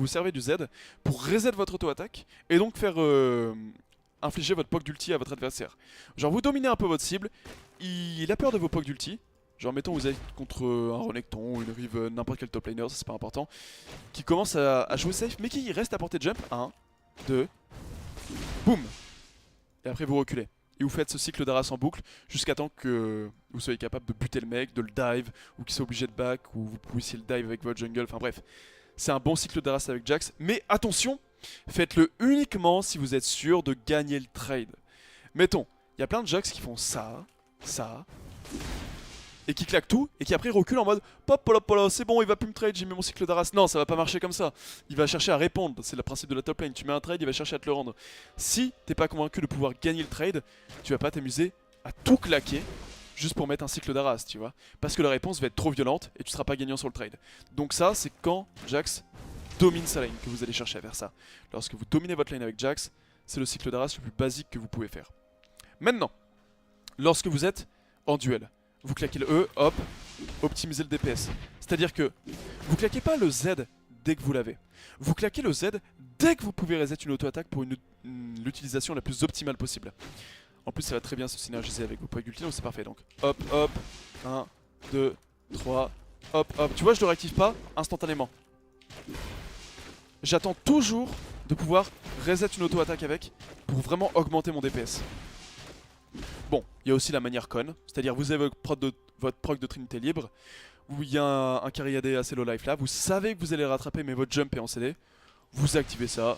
servez du Z pour reset votre auto-attaque. Et donc faire infliger votre POC d'ulti à votre adversaire. Genre vous dominez un peu votre cible. Il a peur de vos POC d'ulti. Genre mettons vous êtes contre un Renekton, une Riven, n'importe quel top laner, ça c'est pas important. Qui commence à jouer safe mais qui reste à portée de jump. 1, 2, boum. Et après vous reculez. Et vous faites ce cycle d'arras en boucle jusqu'à temps que vous soyez capable de buter le mec, de le dive, ou qu'il soit obligé de back, ou vous puissiez le dive avec votre jungle, enfin bref. C'est un bon cycle d'arras avec Jax, mais attention, faites-le uniquement si vous êtes sûr de gagner le trade. Mettons, il y a plein de Jax qui font ça, et qui claquent tout, et qui après reculent en mode pop, c'est bon, il va plus me trade, j'ai mis mon cycle d'arras. Non, ça va pas marcher comme ça. Il va chercher à répondre, c'est le principe de la top lane. Tu mets un trade, il va chercher à te le rendre. Si t'es pas convaincu de pouvoir gagner le trade, tu vas pas t'amuser à tout claquer juste pour mettre un cycle d'arras, tu vois. Parce que la réponse va être trop violente et tu seras pas gagnant sur le trade. Donc ça, c'est quand Jax domine sa lane que vous allez chercher à faire ça. Lorsque vous dominez votre lane avec Jax, c'est le cycle d'arras le plus basique que vous pouvez faire. Maintenant, lorsque vous êtes en duel, vous claquez le E, hop, optimisez le DPS. C'est-à-dire que vous claquez pas le Z dès que vous l'avez. Vous claquez le Z dès que vous pouvez reset une auto-attaque pour l'utilisation la plus optimale possible. En plus ça va très bien se synergiser avec vos points ulti, donc c'est parfait. Donc hop, hop, 1, 2, 3, hop, hop. Tu vois, je le réactive pas instantanément. J'attends toujours de pouvoir reset une auto-attaque avec pour vraiment augmenter mon DPS. Bon, il y a aussi la manière con, c'est-à-dire vous avez votre proc de Trinité libre, où il y a un carry AD assez low life là, vous savez que vous allez le rattraper mais votre jump est en CD, vous activez ça,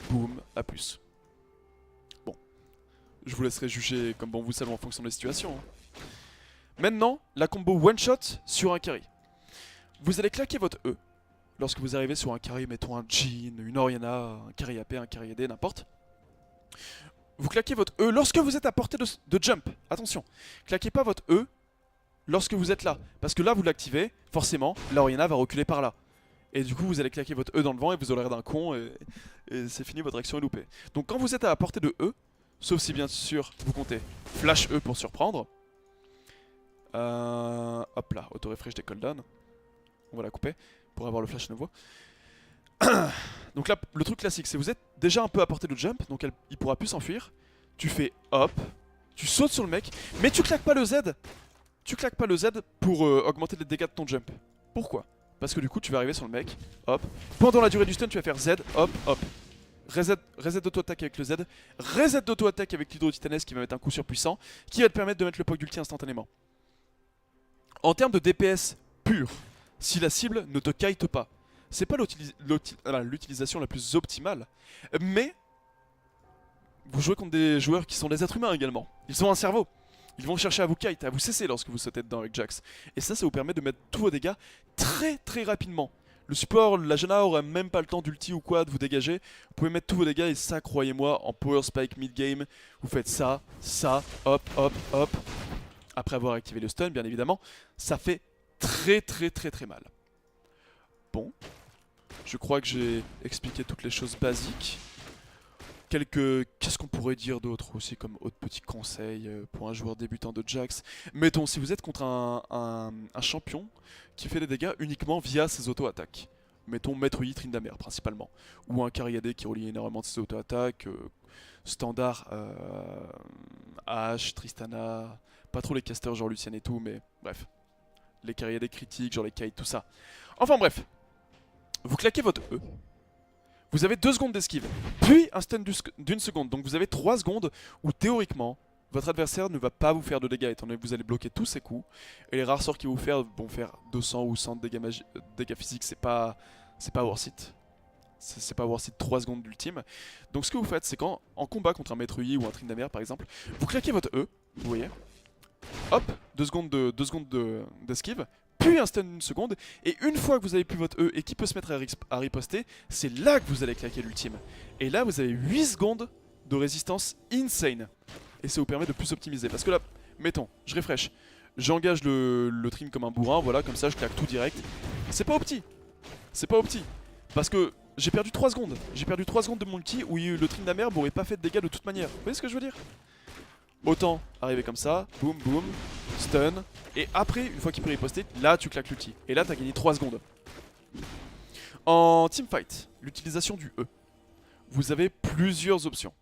boum, à plus. Bon, je vous laisserai juger comme bon vous savez en fonction des situations. Hein. Maintenant, la combo one shot sur un carry. Vous allez claquer votre E, lorsque vous arrivez sur un carry, mettons un Jhin, une Orianna, un carry AP, un carry AD, n'importe. Vous claquez votre E lorsque vous êtes à portée de jump. Attention, claquez pas votre E lorsque vous êtes là. Parce que là, vous l'activez, forcément, la Orianna va reculer par là. Et du coup, vous allez claquer votre E dans le vent et vous aurez l'air d'un con et c'est fini, votre action est loupée. Donc quand vous êtes à portée de E, sauf si bien sûr vous comptez flash E pour surprendre. Hop là, auto-refresh des cooldowns. On va la couper pour avoir le flash à nouveau. Donc là, le truc classique, c'est vous êtes déjà un peu à portée de jump, donc il pourra plus s'enfuir. Tu fais hop, tu sautes sur le mec, mais tu claques pas le Z. Tu claques pas le Z pour augmenter les dégâts de ton jump. Pourquoi? Parce que du coup, tu vas arriver sur le mec, hop. Pendant la durée du stun, tu vas faire Z, hop, hop. Reset d'auto-attaque avec le Z, reset d'auto-attaque avec l'hydro-titanès qui va mettre un coup surpuissant, qui va te permettre de mettre le POC d'ulti instantanément. En termes de DPS pur, si la cible ne te kite pas, c'est pas l'utilisation la plus optimale, mais vous jouez contre des joueurs qui sont des êtres humains également. Ils ont un cerveau. Ils vont chercher à vous kite, à vous cesser lorsque vous sautez dedans avec Jax. Et ça vous permet de mettre tous vos dégâts très très rapidement. Le support, la Janna aura même pas le temps d'ulti ou quoi de vous dégager. Vous pouvez mettre tous vos dégâts et ça, croyez-moi, en power spike mid-game, vous faites ça, hop, hop, hop. Après avoir activé le stun, bien évidemment, ça fait très très très très mal. Bon, je crois que j'ai expliqué toutes les choses basiques. Qu'est-ce qu'on pourrait dire d'autre aussi comme autre petit conseil pour un joueur débutant de Jax? Mettons, si vous êtes contre un champion qui fait des dégâts uniquement via ses auto-attaques. Mettons Maître Yi, Tryndamere principalement. Ou un carry AD qui relie énormément de ses auto-attaques. Standard, Ashe, Tristana. Pas trop les casters genre Lucian et tout, mais bref. Les carry AD critiques, genre les kites, tout ça. Enfin bref. Vous claquez votre E. Vous avez 2 secondes d'esquive, puis un stun d'une seconde. Donc vous avez 3 secondes où théoriquement, votre adversaire ne va pas vous faire de dégâts étant donné que vous allez bloquer tous ses coups. Et les rares sorts qu'il vont faire 200 ou 100 de dégâts physiques, c'est pas worth it. C'est pas worth it 3 secondes d'ultime. Donc ce que vous faites, c'est quand en combat contre un maître Yi ou un Tryndamere par exemple, vous claquez votre E, vous voyez. Hop, 2 secondes d'esquive, puis un stun d'une seconde, et une fois que vous avez plus votre E et qui peut se mettre à riposter, c'est là que vous allez claquer l'ultime. Et là vous avez 8 secondes de résistance insane. Et ça vous permet de plus optimiser. Parce que là, mettons, je refresh, j'engage le trim comme un bourrin, voilà, comme ça je claque tout direct. C'est pas opti. C'est pas opti. Parce que j'ai perdu 3 secondes. J'ai perdu 3 secondes de mon ulti où le Tryndamere m'aurait pas fait de dégâts de toute manière. Vous voyez ce que je veux dire? Autant arriver comme ça, boum boum, stun, et après, une fois qu'il peut riposter, là tu claques l'ulti. Et là t'as gagné 3 secondes. En teamfight, l'utilisation du E. Vous avez plusieurs options.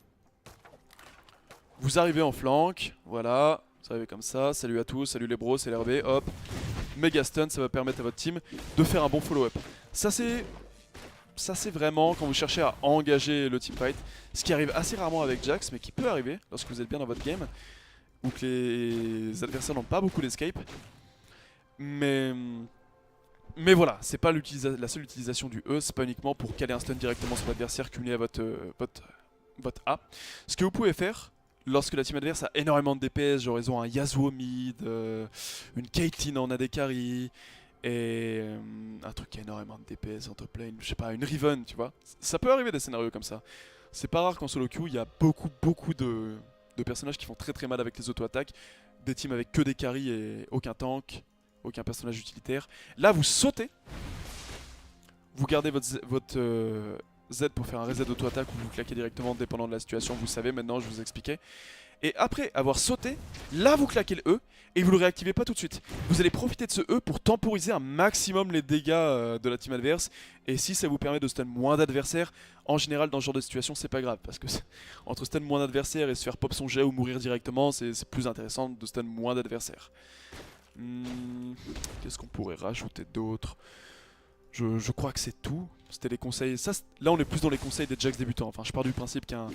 Vous arrivez en flank, voilà, vous arrivez comme ça, salut à tous, salut les bros, c'est l'RB, hop. Méga stun, ça va permettre à votre team de faire un bon follow-up. Ça c'est vraiment quand vous cherchez à engager le teamfight, ce qui arrive assez rarement avec Jax, mais qui peut arriver lorsque vous êtes bien dans votre game, ou que les adversaires n'ont pas beaucoup d'escape. Mais voilà, c'est pas la seule utilisation du E, c'est pas uniquement pour caler un stun directement sur l'adversaire cumulé à votre A. Ce que vous pouvez faire, lorsque la team adverse a énormément de DPS, genre ils ont un Yasuo mid, une Caitlyn en AD carry, et un truc qui a énormément de DPS en top lane, je sais pas, une Riven, tu vois. Ça peut arriver des scénarios comme ça. C'est pas rare qu'en solo queue, il y a beaucoup de personnages qui font très mal avec les auto-attaques, des teams avec que des carries et aucun tank, aucun personnage utilitaire. Là, vous sautez, vous gardez votre Z pour faire un reset d'auto-attaque ou vous claquez directement dépendant de la situation, vous savez maintenant, je vous expliquais. Et après avoir sauté, là vous claquez le E et vous le réactivez pas tout de suite. Vous allez profiter de ce E pour temporiser un maximum les dégâts de la team adverse. Et si ça vous permet de stun moins d'adversaires, en général dans ce genre de situation c'est pas grave. Parce que entre stun moins d'adversaires et se faire pop son jet ou mourir directement, c'est plus intéressant de stun moins d'adversaires. Qu'est-ce qu'on pourrait rajouter d'autre ? Je crois que c'est tout. C'était les conseils. Ça, là, on est plus dans les conseils des Jax débutants. Enfin, je pars du principe qu'un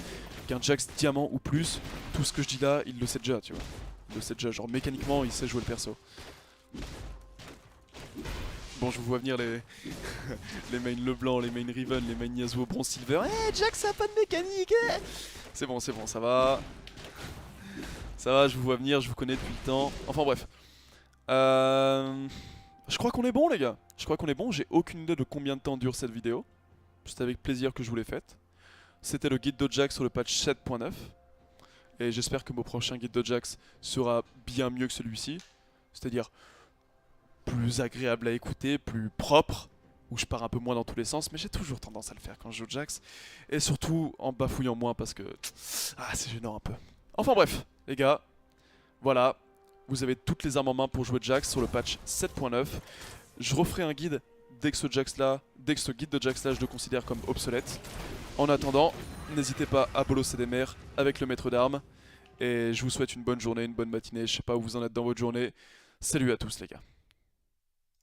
Jax diamant ou plus, tout ce que je dis là, il le sait déjà, tu vois. Il le sait déjà. Genre, mécaniquement, il sait jouer le perso. Bon, je vous vois venir les les mains Leblanc, les mains Riven, les mains Yasuo, Bronze Silver. Eh, Jax, ça a pas de mécanique. C'est bon, ça va. Ça va, je vous vois venir, je vous connais depuis le temps. Enfin, bref. Je crois qu'on est bon les gars, je crois qu'on est bon, j'ai aucune idée de combien de temps dure cette vidéo. C'est avec plaisir que je vous l'ai faite. C'était le guide de Jax sur le patch 7.9. Et j'espère que mon prochain guide de Jax sera bien mieux que celui-ci. C'est-à-dire plus agréable à écouter, plus propre, où je pars un peu moins dans tous les sens, mais j'ai toujours tendance à le faire quand je joue Jax. Et surtout en bafouillant moins parce que... Ah, c'est gênant un peu. Enfin bref, les gars, voilà. Vous avez toutes les armes en main pour jouer Jax sur le patch 7.9. Je referai un guide dès que ce guide de Jax là je le considère comme obsolète. En attendant, n'hésitez pas à bolosser des mers avec le maître d'armes. Et je vous souhaite une bonne journée, une bonne matinée, je sais pas où vous en êtes dans votre journée. Salut à tous les gars.